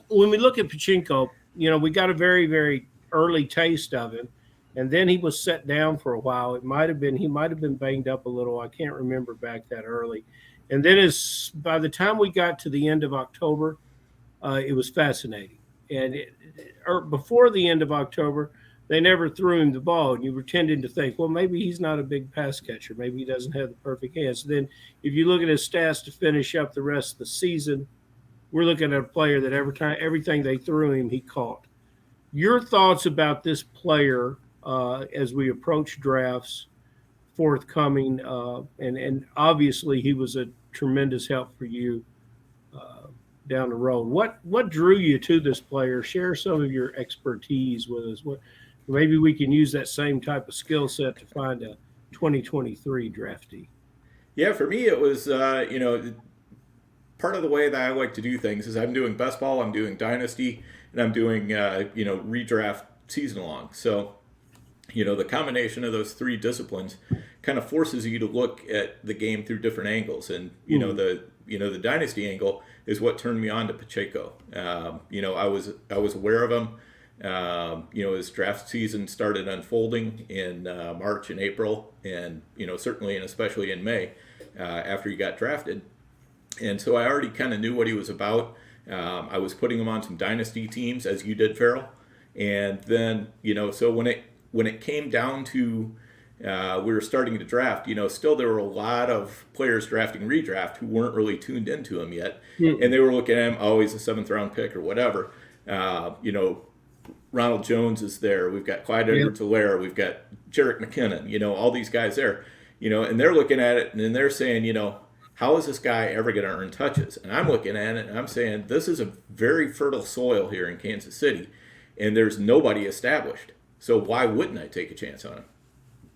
When we look at Pachinko, we got a very, very early taste of him. And then he was set down for a while. He might have been banged up a little. I can't remember back that early. And then by the time we got to the end of October, it was fascinating. And before the end of October, they never threw him the ball. And you were tending to think, well, maybe he's not a big pass catcher. Maybe he doesn't have the perfect hands. Then if you look at his stats to finish up the rest of the season, we're looking at a player that everything they threw him, he caught. Your thoughts about this player as we approach drafts forthcoming, and obviously he was a tremendous help for you down the road. What drew you to this player? Share some of your expertise with us. What maybe we can use that same type of skill set to find a 2023 draftee. Yeah, for me, it was, part of the way that I like to do things is I'm doing best ball, I'm doing dynasty, and I'm doing, redraft season long. So, the combination of those three disciplines kind of forces you to look at the game through different angles. And, the dynasty angle is what turned me on to Pacheco. I was aware of him. His draft season started unfolding in March and April, and certainly and especially in May after he got drafted. And so I already kind of knew what he was about. I was putting him on some dynasty teams, as you did, Farrell. And then so when it came down to we were starting to draft, still there were a lot of players drafting redraft who weren't really tuned into him yet, and they were looking at him, oh, he's a 7th-round pick or whatever. Ronald Jones is there. We've got Clyde Edwards-Helaire. We've got Jerick McKinnon. All these guys there. And they're looking at it and they're saying, how is this guy ever going to earn touches? And I'm looking at it and I'm saying, this is a very fertile soil here in Kansas City, and there's nobody established. So why wouldn't I take a chance on him?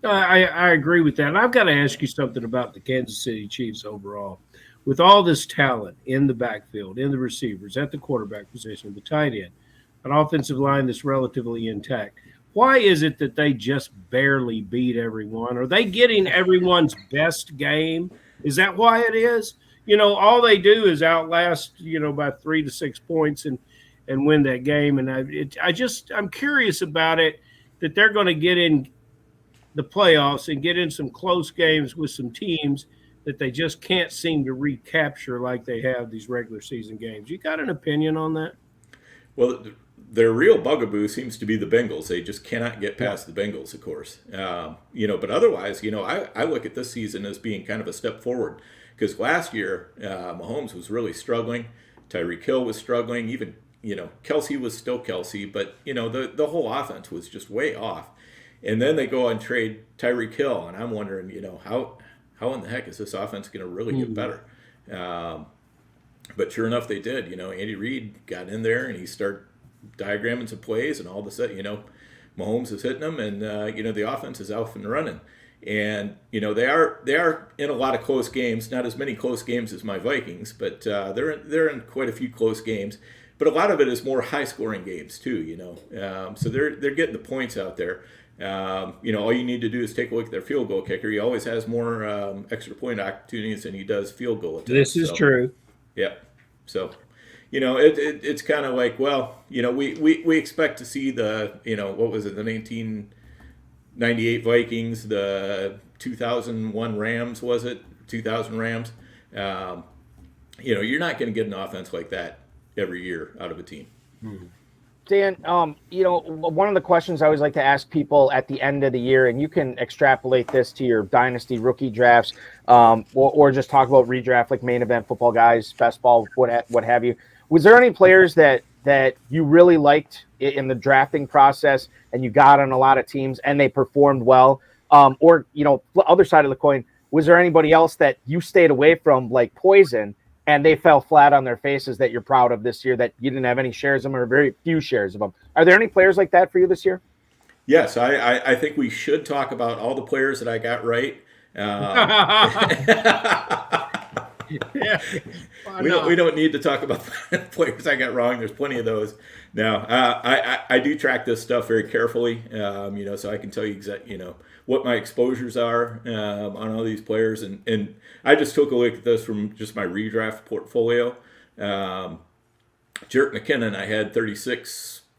I agree with that. And I've got to ask you something about the Kansas City Chiefs overall. With all this talent in the backfield, in the receivers, at the quarterback position, the tight end, an offensive line that's relatively intact, why is it that they just barely beat everyone? Are they getting everyone's best game? Is that why it is? All they do is outlast, by 3 to 6 points and win that game. And I'm curious about it, that they're going to get in the playoffs and get in some close games with some teams that they just can't seem to recapture like they have these regular season games. You got an opinion on that? Well, their real bugaboo seems to be the Bengals. They just cannot get past the Bengals, of course. But otherwise, I look at this season as being kind of a step forward, because last year Mahomes was really struggling. Tyreek Hill was struggling. Even, Kelsey was still Kelsey, but, the whole offense was just way off. And then they go and trade Tyreek Hill, and I'm wondering, how in the heck is this offense going to really get better? But sure enough, they did. Andy Reid got in there and he started diagramming some plays, and all of a sudden, Mahomes is hitting them, and the offense is off and running. And they are in a lot of close games. Not as many close games as my Vikings, but they're in quite a few close games. But a lot of it is more high scoring games too. So they're getting the points out there. All you need to do is take a look at their field goal kicker. He always has more extra point opportunities than he does field goal attempts. This is true. Yeah. So, it's kind of like, well, we expect to see the, what was it, the 1998 Vikings, the 2001 Rams, was it? 2000 Rams. You're not going to get an offense like that every year out of a team. Dan, one of the questions I always like to ask people at the end of the year, and you can extrapolate this to your dynasty rookie drafts, or just talk about redraft, like main event football guys, best ball, what have you. Was there any players that you really liked in the drafting process and you got on a lot of teams and they performed well? Or, other side of the coin, was there anybody else that you stayed away from, like poison, and they fell flat on their faces that you're proud of this year, that you didn't have any shares of them or very few shares of them? Are there any players like that for you this year? Yes, I think we should talk about all the players that I got right. Yeah, we don't need to talk about the players I got wrong. There's plenty of those. Now, I do track this stuff very carefully, so I can tell you exactly, what my exposures are on all these players. And I just took a look at this from just my redraft portfolio. Jerick McKinnon, I had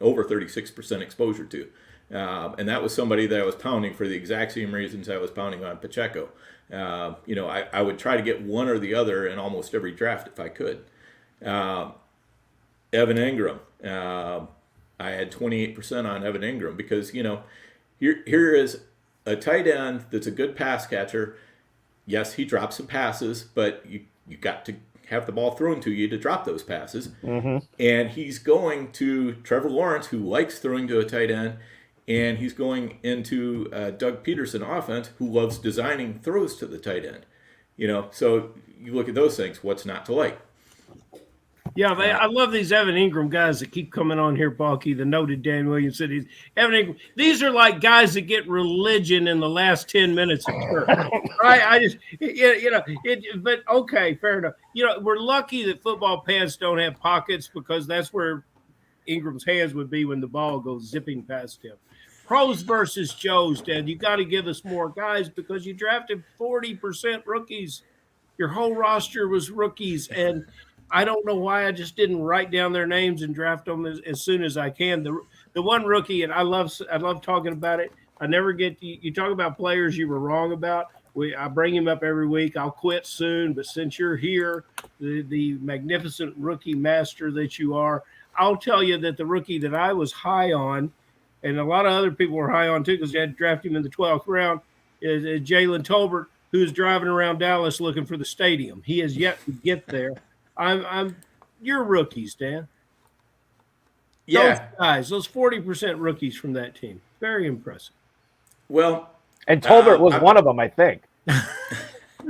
over 36% exposure to. And that was somebody that I was pounding for the exact same reasons I was pounding on Pacheco. I would try to get one or the other in almost every draft if I could. Evan Ingram, I had 28% on Evan Ingram because, here is a tight end that's a good pass catcher. Yes, he drops some passes, but you got to have the ball thrown to you to drop those passes. Mm-hmm. And he's going to Trevor Lawrence, who likes throwing to a tight end, and he's going into Doug Peterson offense, who loves designing throws to the tight end. So you look at those things. What's not to like? Yeah, I love these Evan Ingram guys that keep coming on here, Balky, the noted Dan Williamson. Evan Ingram, these are like guys that get religion in the last 10 minutes of church. Right? I just, but okay, fair enough. We're lucky that football pants don't have pockets, because that's where Ingram's hands would be when the ball goes zipping past him. Pros versus Joes, Dan. You got to give us more guys, because you drafted 40% rookies. Your whole roster was rookies, and I don't know why I just didn't write down their names and draft them as soon as I can. The one rookie, and I love talking about it. I never get you talk about players you were wrong about. I bring him up every week. I'll quit soon, but since you're here, the magnificent rookie master that you are, I'll tell you that the rookie that I was high on, and a lot of other people were high on too, because they had to draft him in the 12th round, is Jalen Tolbert, who's driving around Dallas looking for the stadium. He has yet to get there. You're rookies, Dan. Yeah. Those 40% rookies from that team. Very impressive. Well, and Tolbert was one of them, I think.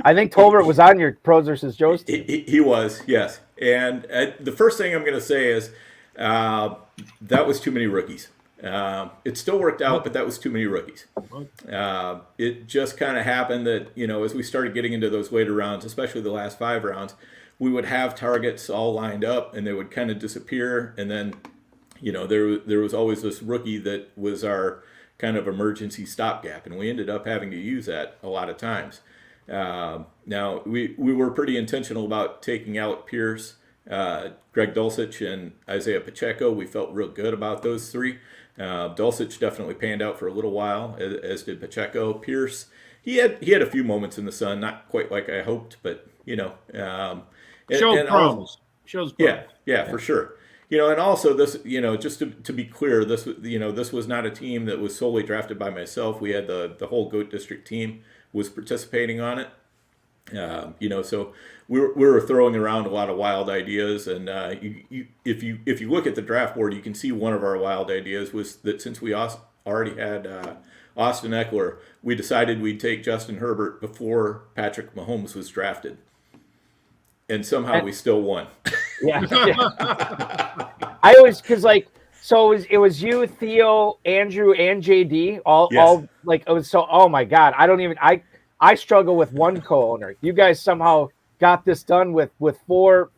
I think Tolbert was on your Pros versus Joes team. He was, yes. And the first thing I'm going to say is that was too many rookies. It still worked out, but that was too many rookies. It just kind of happened that, as we started getting into those later rounds, especially the last 5 rounds, we would have targets all lined up, and they would kind of disappear. And then, there was always this rookie that was our kind of emergency stopgap, and we ended up having to use that a lot of times. Now, we were pretty intentional about taking out Pierce, Greg Dulcich, and Isaiah Pacheco. We felt real good about those 3. Dulcich definitely panned out for a little while, as did Pacheco. Pierce, he had a few moments in the sun, not quite like I hoped, but shows promise. Yeah, for sure. And also this, just to be clear, this was not a team that was solely drafted by myself. We had the whole Goat District team was participating on it. So we were throwing around a lot of wild ideas, and if you look at the draft board, you can see one of our wild ideas was that since we already had Austin Eckler, we decided we'd take Justin Herbert before Patrick Mahomes was drafted, and somehow we still won. Yeah. I always, because it was you, Theo, Andrew, and JD all like it was so. Oh my God, I struggle with one co-owner. You guys somehow got this done with four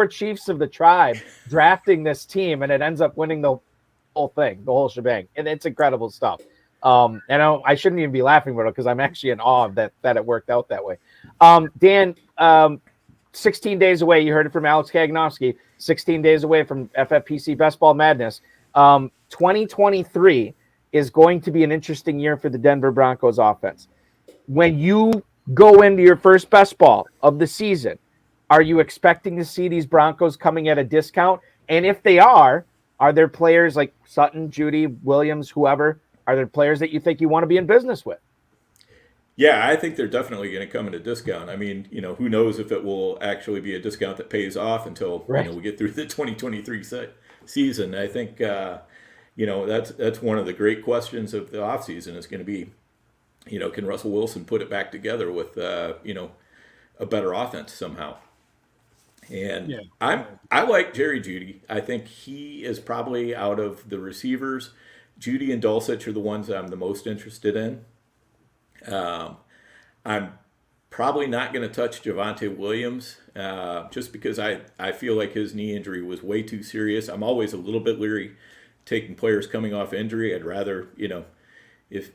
chiefs of the tribe drafting this team, and it ends up winning the whole thing, the whole shebang, and it's incredible stuff. And I shouldn't even be laughing about it, because I'm actually in awe that it worked out that way. Dan, 16 days away. You heard it from Alex Kaganowski. 16 days away from FFPC Best Ball Madness. 2023 is going to be an interesting year for the Denver Broncos offense. When you go into your first best ball of the season, are you expecting to see these Broncos coming at a discount? And if they are there players like Sutton, Judy, Williams, whoever, are there players that you think you want to be in business with? Yeah, I think they're definitely going to come at a discount. I mean, who knows if it will actually be a discount that pays off until we get through the 2023 season. I think that's one of the great questions of the offseason is going to be, can Russell Wilson put it back together with a better offense somehow? And I like Jerry Jeudy. I think he is probably, out of the receivers, Jeudy and Dulcich are the ones that I'm the most interested in. I'm probably not going to touch Javonte Williams just because I feel like his knee injury was way too serious. I'm always a little bit leery taking players coming off injury. I'd rather, if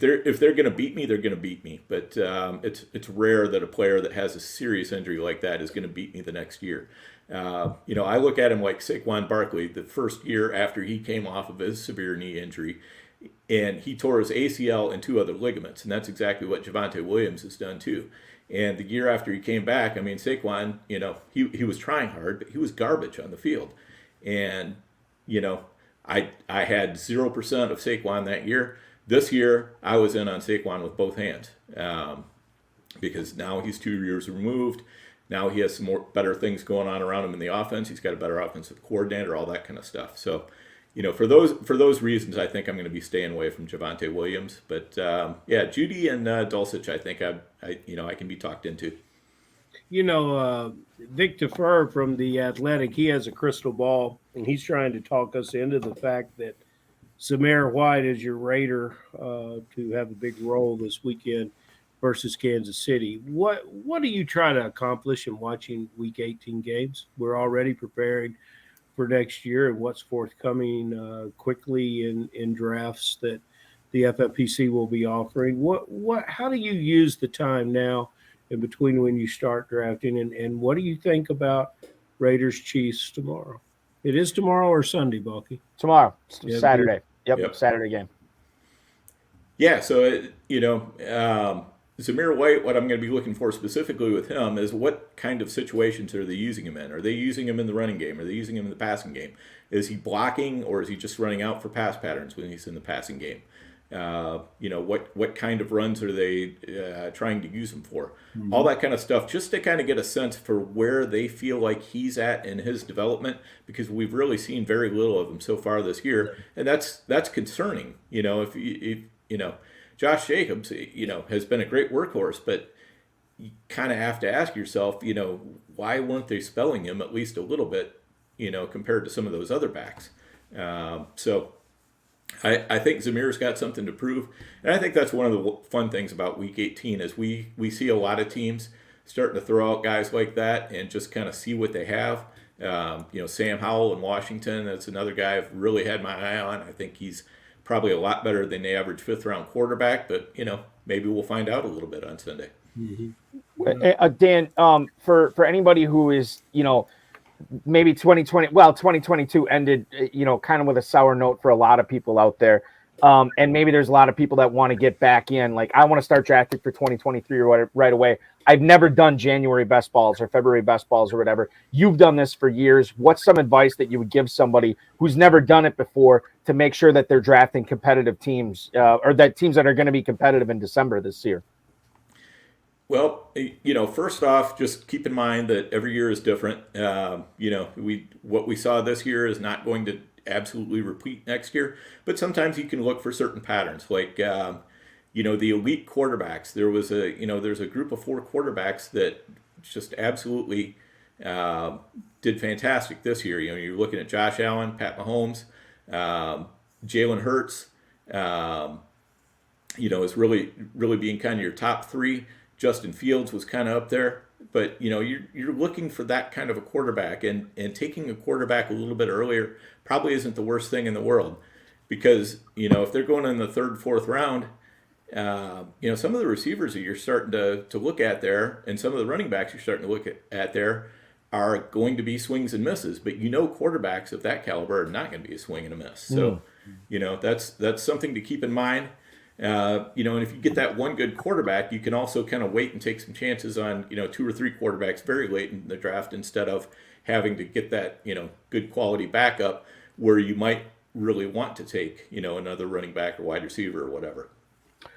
they're going to beat me, they're going to beat me. But it's rare that a player that has a serious injury like that is going to beat me the next year. I look at him like Saquon Barkley, the first year after he came off of his severe knee injury. And he tore his ACL and 2 other ligaments, and that's exactly what Javonte Williams has done too. And the year after he came back, I mean, Saquon, he was trying hard, but he was garbage on the field. And I had 0% of Saquon that year. This year, I was in on Saquon with both hands because now he's 2 years removed. Now he has some more better things going on around him in the offense. He's got a better offensive coordinator, all that kind of stuff. So, for those reasons, I think I'm going to be staying away from Javonte Williams. But yeah, Judy and Dulcich, I think I can be talked into. Vic Defer from The Athletic, he has a crystal ball, and he's trying to talk us into the fact that Zamir White is your Raider to have a big role this weekend versus Kansas City. What do you try to accomplish in watching Week 18 games? We're already preparing for next year and what's forthcoming quickly in drafts that the FFPC will be offering. How do you use the time now in between when you start drafting, and what do you think about Raiders Chiefs tomorrow? It is tomorrow or Sunday, Bulky? Tomorrow, Saturday. Yep, Saturday game. Yeah, so Zamir White, what I'm going to be looking for specifically with him is what kind of situations are they using him in? Are they using him in the running game? Are they using him in the passing game? Is he blocking, or is he just running out for pass patterns when he's in the passing game? What kind of runs are they trying to use him for? Mm-hmm. All that kind of stuff, just to kind of get a sense for where they feel like he's at in his development, because we've really seen very little of him so far this year, and that's concerning. If Josh Jacobs, has been a great workhorse, but you kind of have to ask yourself, why weren't they spelling him at least a little bit, compared to some of those other backs? So I think Zamir's got something to prove, and I think that's one of the fun things about Week 18 is we see a lot of teams starting to throw out guys like that and just kind of see what they have. Sam Howell in Washington, that's another guy I've really had my eye on. I think he's probably a lot better than the average fifth-round quarterback, but, maybe we'll find out a little bit on Sunday. Mm-hmm. Dan, for anybody who is, maybe 2022 ended, kind of with a sour note for a lot of people out there. And maybe there's a lot of people that want to get back in. Like, I want to start drafting for 2023 or whatever right away. I've never done January best balls or February best balls or whatever. You've done this for years. What's some advice that you would give somebody who's never done it before to make sure that they're drafting competitive teams or that teams that are going to be competitive in December this year? Well, first off, just keep in mind that every year is different. What we saw this year is not going to absolutely repeat next year, but sometimes you can look for certain patterns. Like, the elite quarterbacks. There's a group of 4 quarterbacks that just absolutely did fantastic this year. You're looking at Josh Allen, Pat Mahomes, Jalen Hurts. Is really being kind of your top 3. Justin Fields was kind of up there, but you're looking for that kind of a quarterback, and taking a quarterback a little bit earlier probably isn't the worst thing in the world, because if they're going in the 3rd, 4th round, some of the receivers that you're starting to look at there, and some of the running backs you're starting to look at there are going to be swings and misses, but quarterbacks of that caliber are not going to be a swing and a miss. So that's something to keep in mind. And if you get that one good quarterback, you can also kind of wait and take some chances on, 2 or 3 quarterbacks very late in the draft, instead of having to get that, good quality backup where you might really want to take, another running back or wide receiver or whatever.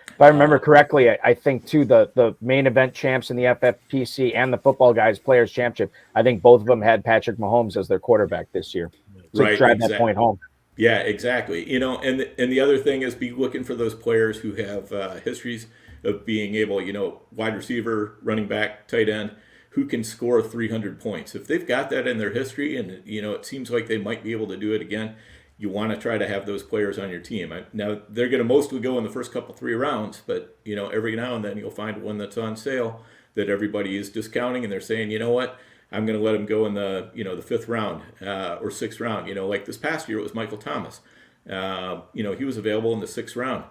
If I remember correctly, I think too, the main event champs in the FFPC and the Football Guys Players Championship, I think both of them had Patrick Mahomes as their quarterback this year. So right, drive that point home. Yeah, exactly. And the other thing is be looking for those players who have histories of being able, wide receiver, running back, tight end, who can score 300 points. If they've got that in their history and, it seems like they might be able to do it again, you want to try to have those players on your team. Now, they're going to mostly go in the first couple 3 rounds, but, every now and then you'll find one that's on sale that everybody is discounting, and they're saying, you know what? I'm going to let him go in the the 5th round or 6th round. Like this past year, it was Michael Thomas. He was available in the 6th round.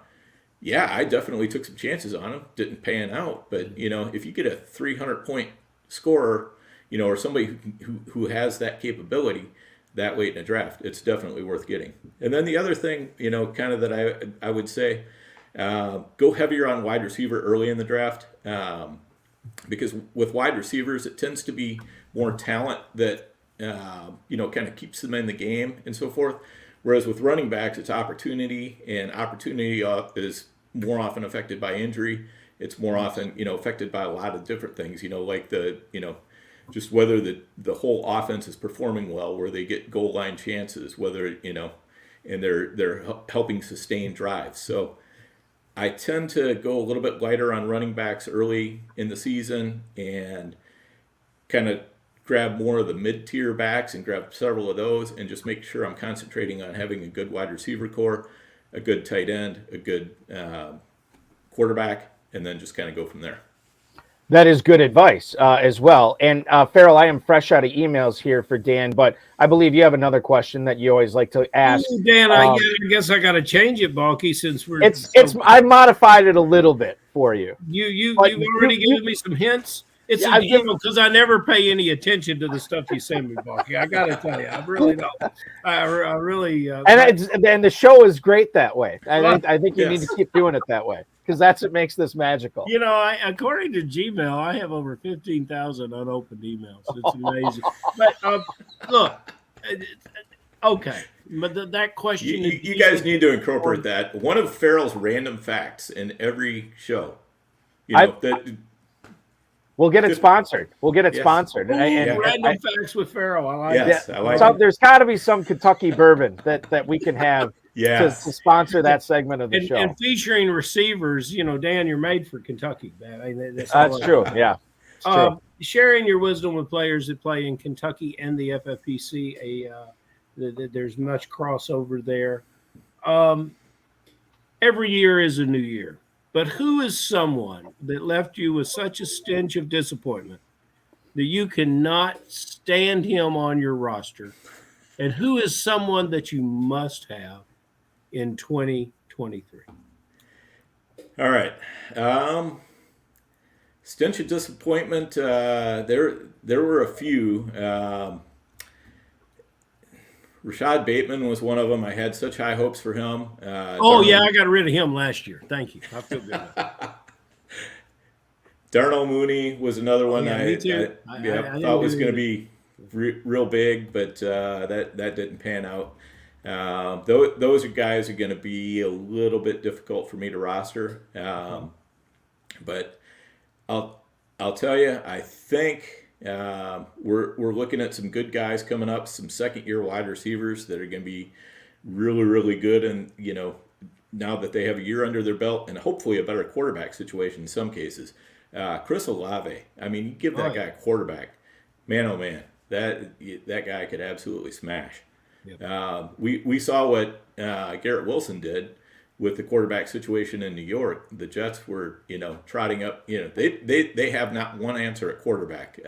Yeah, I definitely took some chances on him. Didn't pan out, but if you get a 300-point scorer, or somebody who has that capability that late in a draft, it's definitely worth getting. And then the other thing, kind of that I would say, go heavier on wide receiver early in the draft. Because with wide receivers, it tends to be more talent that, kind of keeps them in the game and so forth. Whereas with running backs, it's opportunity, and opportunity is more often affected by injury. It's more often, affected by a lot of different things, like just whether the whole offense is performing well, where they get goal line chances, whether, and they're helping sustain drives. So I tend to go a little bit lighter on running backs early in the season and kind of grab more of the mid-tier backs and grab several of those and just make sure I'm concentrating on having a good wide receiver core, a good tight end, a good quarterback, and then just kind of go from there. That is good advice as well. And Farrell, I am fresh out of emails here for Dan, but I believe you have another question that you always like to ask. Ooh, Dan, I guess I got to change it, Balky, since we're. I modified it a little bit for you. You've already given me some hints. It's because I never pay any attention to the stuff you send me, Balky. I got to tell you, I really don't. I really. And the show is great that way. I think you need to keep doing it that way, because that's what makes this magical. According to Gmail, I have over 15,000 unopened emails. It's amazing. But look, okay. But that question, you guys need to incorporate that. One of Farrell's random facts in every show. We'll get it sponsored. Sponsored. Random facts with Farrell. I like yes, that. I like it. There's got to be some Kentucky bourbon that we can have to sponsor that segment of the show. And featuring receivers, Dan, you're made for Kentucky. That's true. Yeah. True. Sharing your wisdom with players that play in Kentucky and the FFPC, there's much crossover there. Every year is a new year. But who is someone that left you with such a stench of disappointment that you cannot stand him on your roster? And who is someone that you must have in 2023? All right. Stench of disappointment. There were a few. Rashad Bateman was one of them. I had such high hopes for him. I got rid of him last year. Thank you. I feel good. Darnell Mooney was another one. Me too. I thought was going to be real big, but that didn't pan out. Those are guys who are going to be a little bit difficult for me to roster. But I'll tell you, I think. We're looking at some good guys coming up, some second-year wide receivers that are going to be really, really good. And, now that they have a year under their belt and hopefully a better quarterback situation in some cases. Chris Olave, I mean, you give that guy a quarterback. Man, oh, man, that guy could absolutely smash. Yep. We saw what Garrett Wilson did with the quarterback situation in New York. The Jets were, trotting up. They have not one answer at quarterback.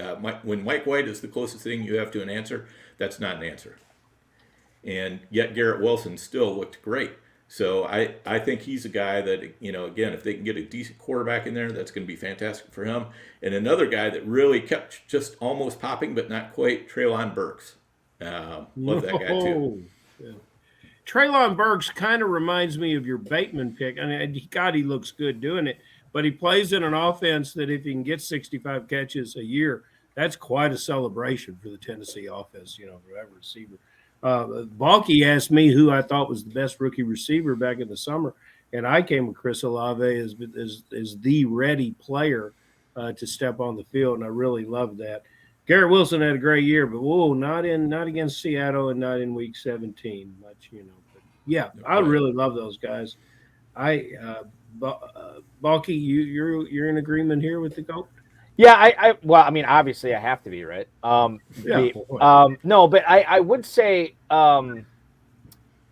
When Mike White is the closest thing you have to an answer, that's not an answer. And yet Garrett Wilson still looked great. So I think he's a guy that, again, if they can get a decent quarterback in there, that's going to be fantastic for him. And another guy that really kept just almost popping, but not quite, Treylon Burks. Love that guy too. Yeah. Treylon Burks kind of reminds me of your Bateman pick. I mean, God, he looks good doing it, but he plays in an offense that if he can get 65 catches a year, that's quite a celebration for the Tennessee offense, for that receiver. Balky asked me who I thought was the best rookie receiver back in the summer, and I came with Chris Olave as the ready player to step on the field, and I really loved that. Garrett Wilson had a great year, but not against Seattle and not in Week 17 much, But yeah, I really love those guys. Balky, you're in agreement here with the GOAT? Yeah, obviously I have to be, right? No, but I would say I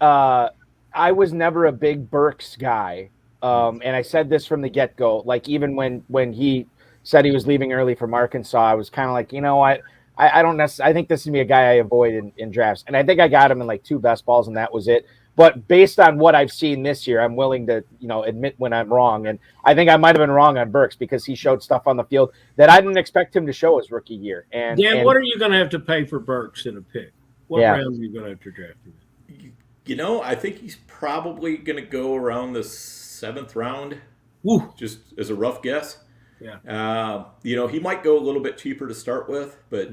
was never a big Burks guy, and I said this from the get-go. Like even when he said he was leaving early from Arkansas, I was kind of like, I don't necessarily. I think this is gonna be a guy I avoid in drafts, and I think I got him in like 2 best balls, and that was it. But based on what I've seen this year, I'm willing to, admit when I'm wrong. And I think I might have been wrong on Burks because he showed stuff on the field that I didn't expect him to show his rookie year. And Dan, what are you going to have to pay for Burks in a pick? What round are you going to have to draft him? I think he's probably going to go around the 7th round. Woo. Just as a rough guess. Yeah. He might go a little bit cheaper to start with, but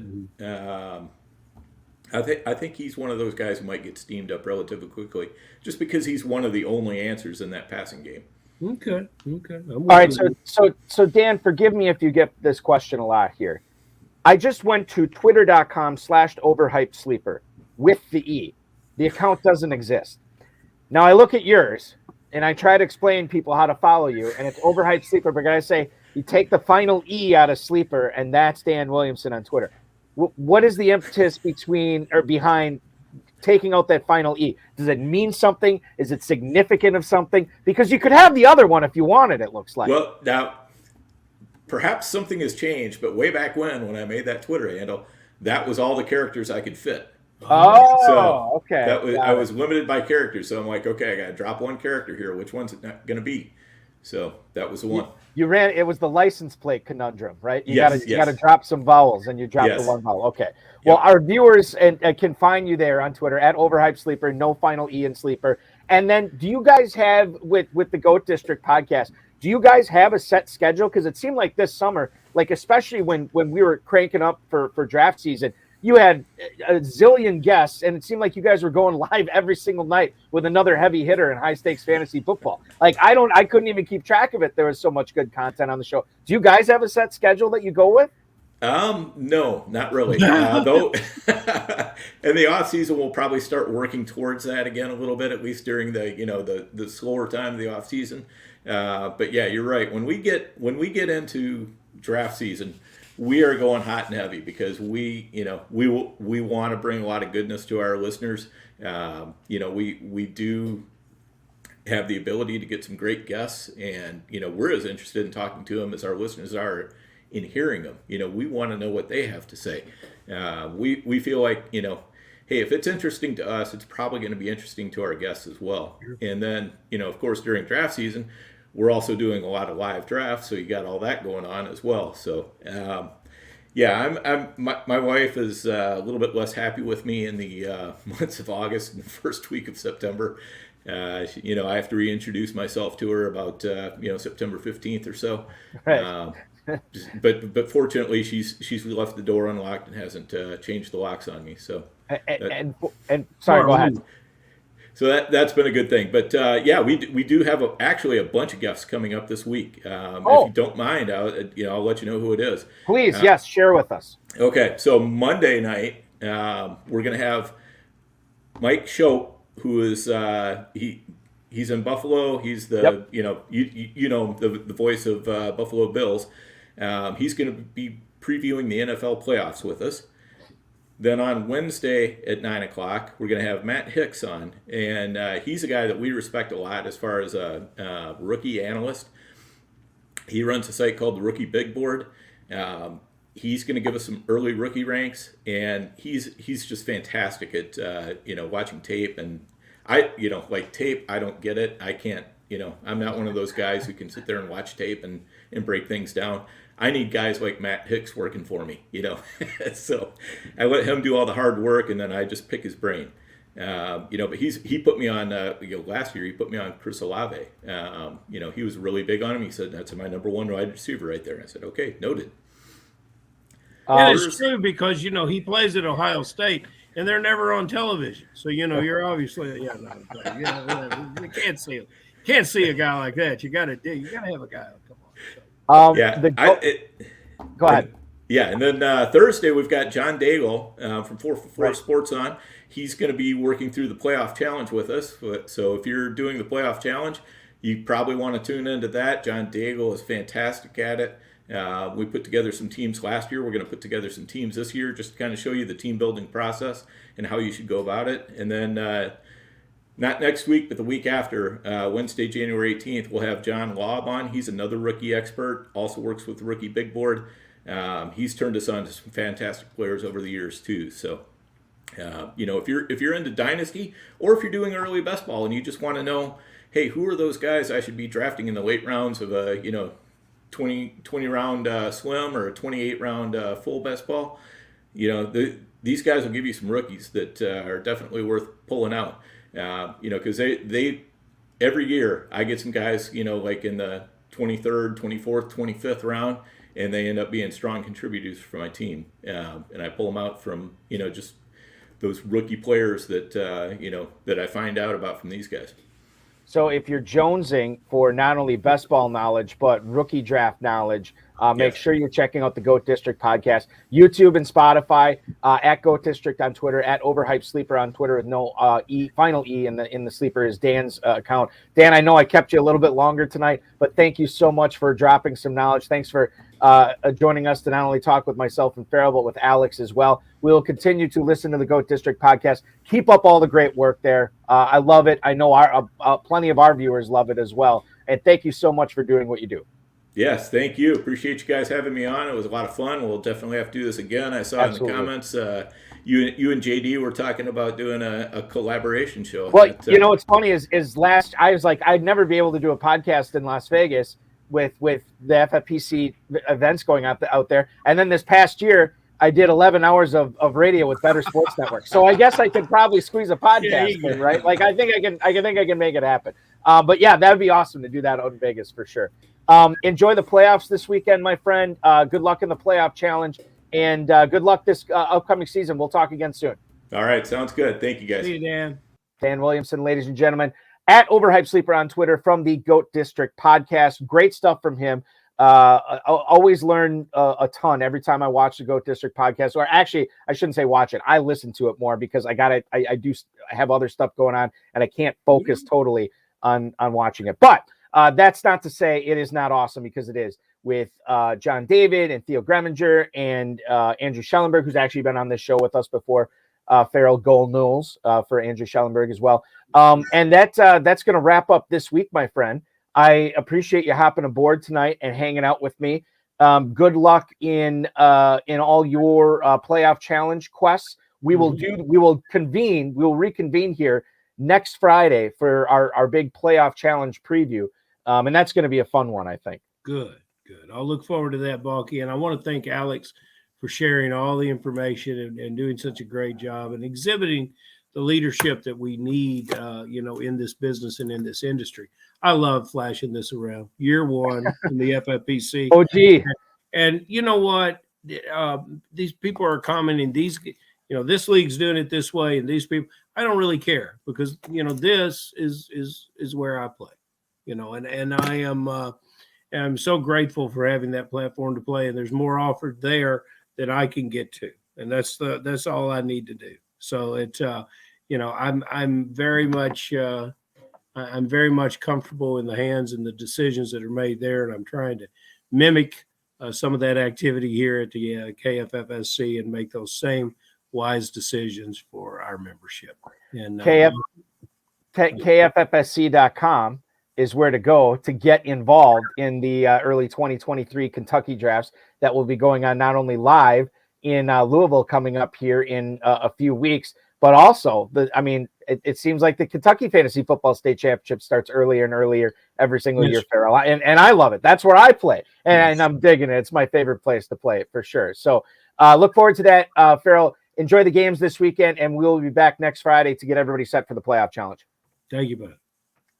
I think he's one of those guys who might get steamed up relatively quickly, just because he's one of the only answers in that passing game. Okay. All right. So Dan, forgive me if you get this question a lot here. I just went to twitter.com/overhypedsleeper with the E. The account doesn't exist. Now I look at yours and I try to explain people how to follow you, and it's overhyped sleeper. But I say you take the final E out of sleeper, and that's Dan Williamson on Twitter. What is the impetus behind taking out that final E? Does it mean something? Is it significant of something? Because you could have the other one if you wanted, it looks like. Well, now, perhaps something has changed, but way back when I made that Twitter handle, that was all the characters I could fit. Oh, okay. I was limited by characters, so I'm like, okay, I got to drop one character here. Which one's it not going to be? So that was the one. It was the license plate conundrum, right? You Yes, got to drop some vowels, and you dropped the one vowel. Okay. Well, our viewers can find you there on Twitter at Overhyped Sleeper, no final E in Sleeper. And then, do you guys have with the Goat District podcast? Do you guys have a set schedule? Because it seemed like this summer, like especially when we were cranking up for draft season, you had a zillion guests, and it seemed like you guys were going live every single night with another heavy hitter in high stakes fantasy football. Like I couldn't even keep track of it. There was so much good content on the show. Do you guys have a set schedule that you go with? No, not really. Though in the off season, we'll probably start working towards that again a little bit, at least during the slower time of the off season. But yeah, you're right. When we get into draft season, we are going hot and heavy because we want to bring a lot of goodness to our listeners. We do have the ability to get some great guests, and we're as interested in talking to them as our listeners are in hearing them. We want to know what they have to say. We feel like hey, if it's interesting to us, it's probably going to be interesting to our guests as well. And then of course during draft season, we're also doing a lot of live drafts, so you got all that going on as well. So, my wife is a little bit less happy with me in the months of August and the first week of September. I have to reintroduce myself to her about September 15th or so. Right. But fortunately, she's left the door unlocked and hasn't changed the locks on me. So, and sorry, go ahead. So that's been a good thing. But we do have actually a bunch of guests coming up this week. If you don't mind, I'll let you know who it is. Please, yes, share with us. Okay, so Monday night we're going to have Mike Shope, who is he's in Buffalo. He's the the voice of Buffalo Bills. He's going to be previewing the NFL playoffs with us. Then on Wednesday at 9 o'clock, we're going to have Matt Hicks on. And he's a guy that we respect a lot as far as a rookie analyst. He runs a site called the Rookie Big Board. He's going to give us some early rookie ranks. And he's just fantastic at, watching tape. And tape, I don't get it. I can't, I'm not one of those guys who can sit there and watch tape and break things down. I need guys like Matt Hicks working for me, So I let him do all the hard work, and then I just pick his brain. But he put me on. Last year he put me on Chris Olave. He was really big on him. He said that's my number one wide receiver right there. I said okay, noted. It's true because he plays at Ohio State, and they're never on television. So you're obviously you can't see a guy like that. You got to have a guy. Come on. Go ahead. Yeah, and then Thursday we've got John Daigle from 444 Sports on. He's going to be working through the playoff challenge with us. So if you're doing the playoff challenge, you probably want to tune into that. John Daigle is fantastic at it. We put together some teams last year. We're going to put together some teams this year just to kind of show you the team building process and how you should go about it. And then not next week, but the week after, Wednesday, January 18th, we'll have John Laub on. He's another rookie expert, also works with the Rookie Big Board. He's turned us on to some fantastic players over the years, too. So, if you're into Dynasty or if you're doing early best ball and you just want to know, hey, who are those guys I should be drafting in the late rounds of a, 20 round swim or a 28 round full best ball, these guys will give you some rookies that are definitely worth pulling out. Because they every year I get some guys, like in the 23rd, 24th, 25th round, and they end up being strong contributors for my team. And I pull them out from, just those rookie players that, that I find out about from these guys. So if you're jonesing for not only best ball knowledge, but rookie draft knowledge, Make sure you're checking out the GOAT District podcast, YouTube and Spotify, at GOAT District on Twitter, at Overhyped Sleeper on Twitter with no final E in the sleeper is Dan's account. Dan, I know I kept you a little bit longer tonight, but thank you so much for dropping some knowledge. Thanks for joining us to not only talk with myself and Farrell, but with Alex as well. We'll continue to listen to the GOAT District podcast. Keep up all the great work there. I love it. I know our plenty of our viewers love it as well. And thank you so much for doing what you do. Yes, thank you. Appreciate you guys having me on. It was a lot of fun. We'll definitely have to do this again. I saw Absolutely. in the comments you and JD were talking about doing a collaboration show. Well, you know what's funny is I was like, I'd never be able to do a podcast in Las Vegas with the FFPC events going out there. And then this past year, I did 11 hours of radio with Better Sports Network. So I guess I could probably squeeze a podcast in, right? Like I think I can make it happen. But yeah, that would be awesome to do that out in Vegas for sure. Enjoy the playoffs this weekend, my friend. Good luck in the playoff challenge, and good luck this upcoming season. We'll talk again soon. All right, sounds good. Thank you, guys. See you, Dan. Dan Williamson, ladies and gentlemen, at Overhyped Sleeper on Twitter from the GOAT District podcast. Great stuff from him. I always learn a ton every time I watch the GOAT District podcast. Or actually, I shouldn't say watch it. I listen to it more because I do have other stuff going on, and I can't focus totally on watching it. But that's not to say it is not awesome, because it is, with John David and Theo Greminger and Andrew Schellenberg, who's actually been on this show with us before. Farrell Goal Knowles for Andrew Schellenberg as well. And that's going to wrap up this week, my friend. I appreciate you hopping aboard tonight and hanging out with me. Good luck in all your playoff challenge quests. We will reconvene here next Friday for our big playoff challenge preview. And that's going to be a fun one, I think. Good. I'll look forward to that, Balky. And I want to thank Alex for sharing all the information and doing such a great job and exhibiting the leadership that we need, in this business and in this industry. I love flashing this around. Year one in the FFPC. Oh, gee. And you know what? These people are commenting, this league's doing it this way, and these people, I don't really care, because, this is where I play, and I am so grateful for having that platform to play, and there's more offered there that I can get to. And that's all I need to do. So it's, I'm very much comfortable in the hands and the decisions that are made there. And I'm trying to mimic some of that activity here at the KFFSC and make those same wise decisions for our membership. And KFFSC.com is where to go to get involved in the early 2023 Kentucky drafts that will be going on not only live in Louisville coming up here in a few weeks, but also it seems like the Kentucky Fantasy Football State Championship starts earlier and earlier every single year, Farrell. And I love it. That's where I play. And I'm digging it. It's my favorite place to play it for sure. So look forward to that. Farrell, enjoy the games this weekend, and we'll be back next Friday to get everybody set for the playoff challenge. Thank you, bud.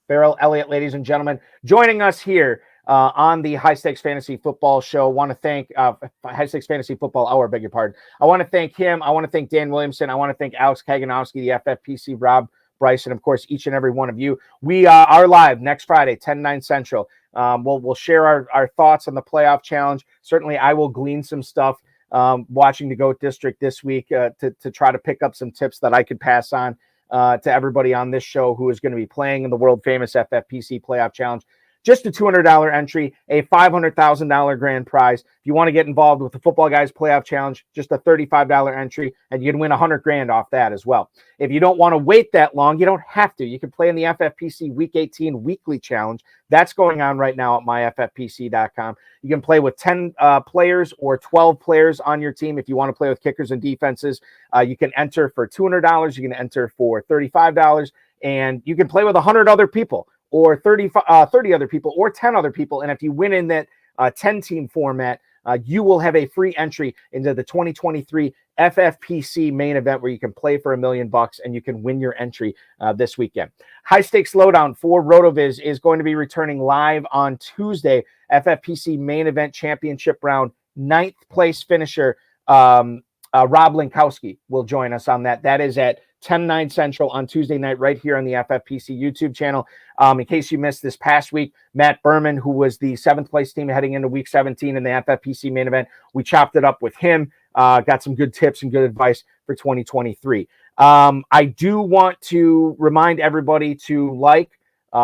Farrell Elliott, ladies and gentlemen, joining us here on the High Stakes Fantasy Football Show. Want to thank High Stakes Fantasy Football Hour, beg your pardon. I want to thank him. I want to thank Dan Williamson. I want to thank Alex Kaganowski, the FFPC, Rob Bryce, and of course, each and every one of you. We are live next Friday, 10/9 Central. We'll share our thoughts on the playoff challenge. Certainly, I will glean some stuff watching the GOAT District this week to try to pick up some tips that I could pass on to everybody on this show who is going to be playing in the world famous FFPC playoff challenge. Just a $200 entry, a $500,000 grand prize. If you want to get involved with the Football Guys Playoff Challenge, just a $35 entry, and you can win $100,000 off that as well. If you don't want to wait that long, you don't have to. You can play in the FFPC Week 18 Weekly Challenge. That's going on right now at myffpc.com. You can play with 10 players or 12 players on your team. If you want to play with kickers and defenses, you can enter for $200. You can enter for $35, and you can play with 100 other people, or 30 other people, or 10 other people. And if you win in that 10-team format, you will have a free entry into the 2023 FFPC main event, where you can play for $1 million and you can win your entry this weekend. High Stakes Lowdown for RotoViz is going to be returning live on Tuesday. FFPC main event championship round, 9th place finisher Rob Linkowski will join us on that. That is at 10/9 Central on Tuesday night right here on the FFPC YouTube channel. In case you missed this past week, Matt Berman, who was the 7th place team heading into week 17 in the FFPC main event, we chopped it up with him, got some good tips and good advice for 2023. I do want to remind everybody to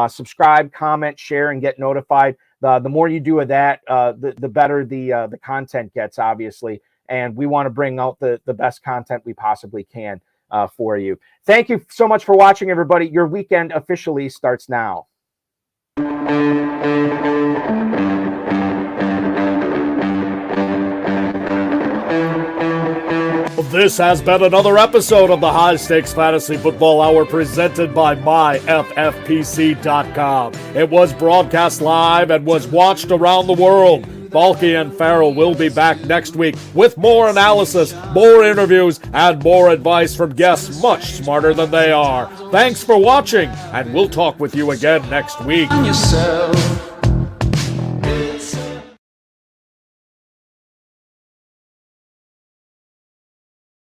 subscribe, comment, share, and get notified. The more you do of that, the better the content gets, obviously. And we want to bring out the best content we possibly can for you. Thank you so much for watching, everybody. Your weekend officially starts now. This has been another episode of the High Stakes Fantasy Football Hour presented by myffpc.com. It was broadcast live and was watched around the world. Balky and Farrell will be back next week with more analysis, more interviews, and more advice from guests much smarter than they are. Thanks for watching, and we'll talk with you again next week. Yourself.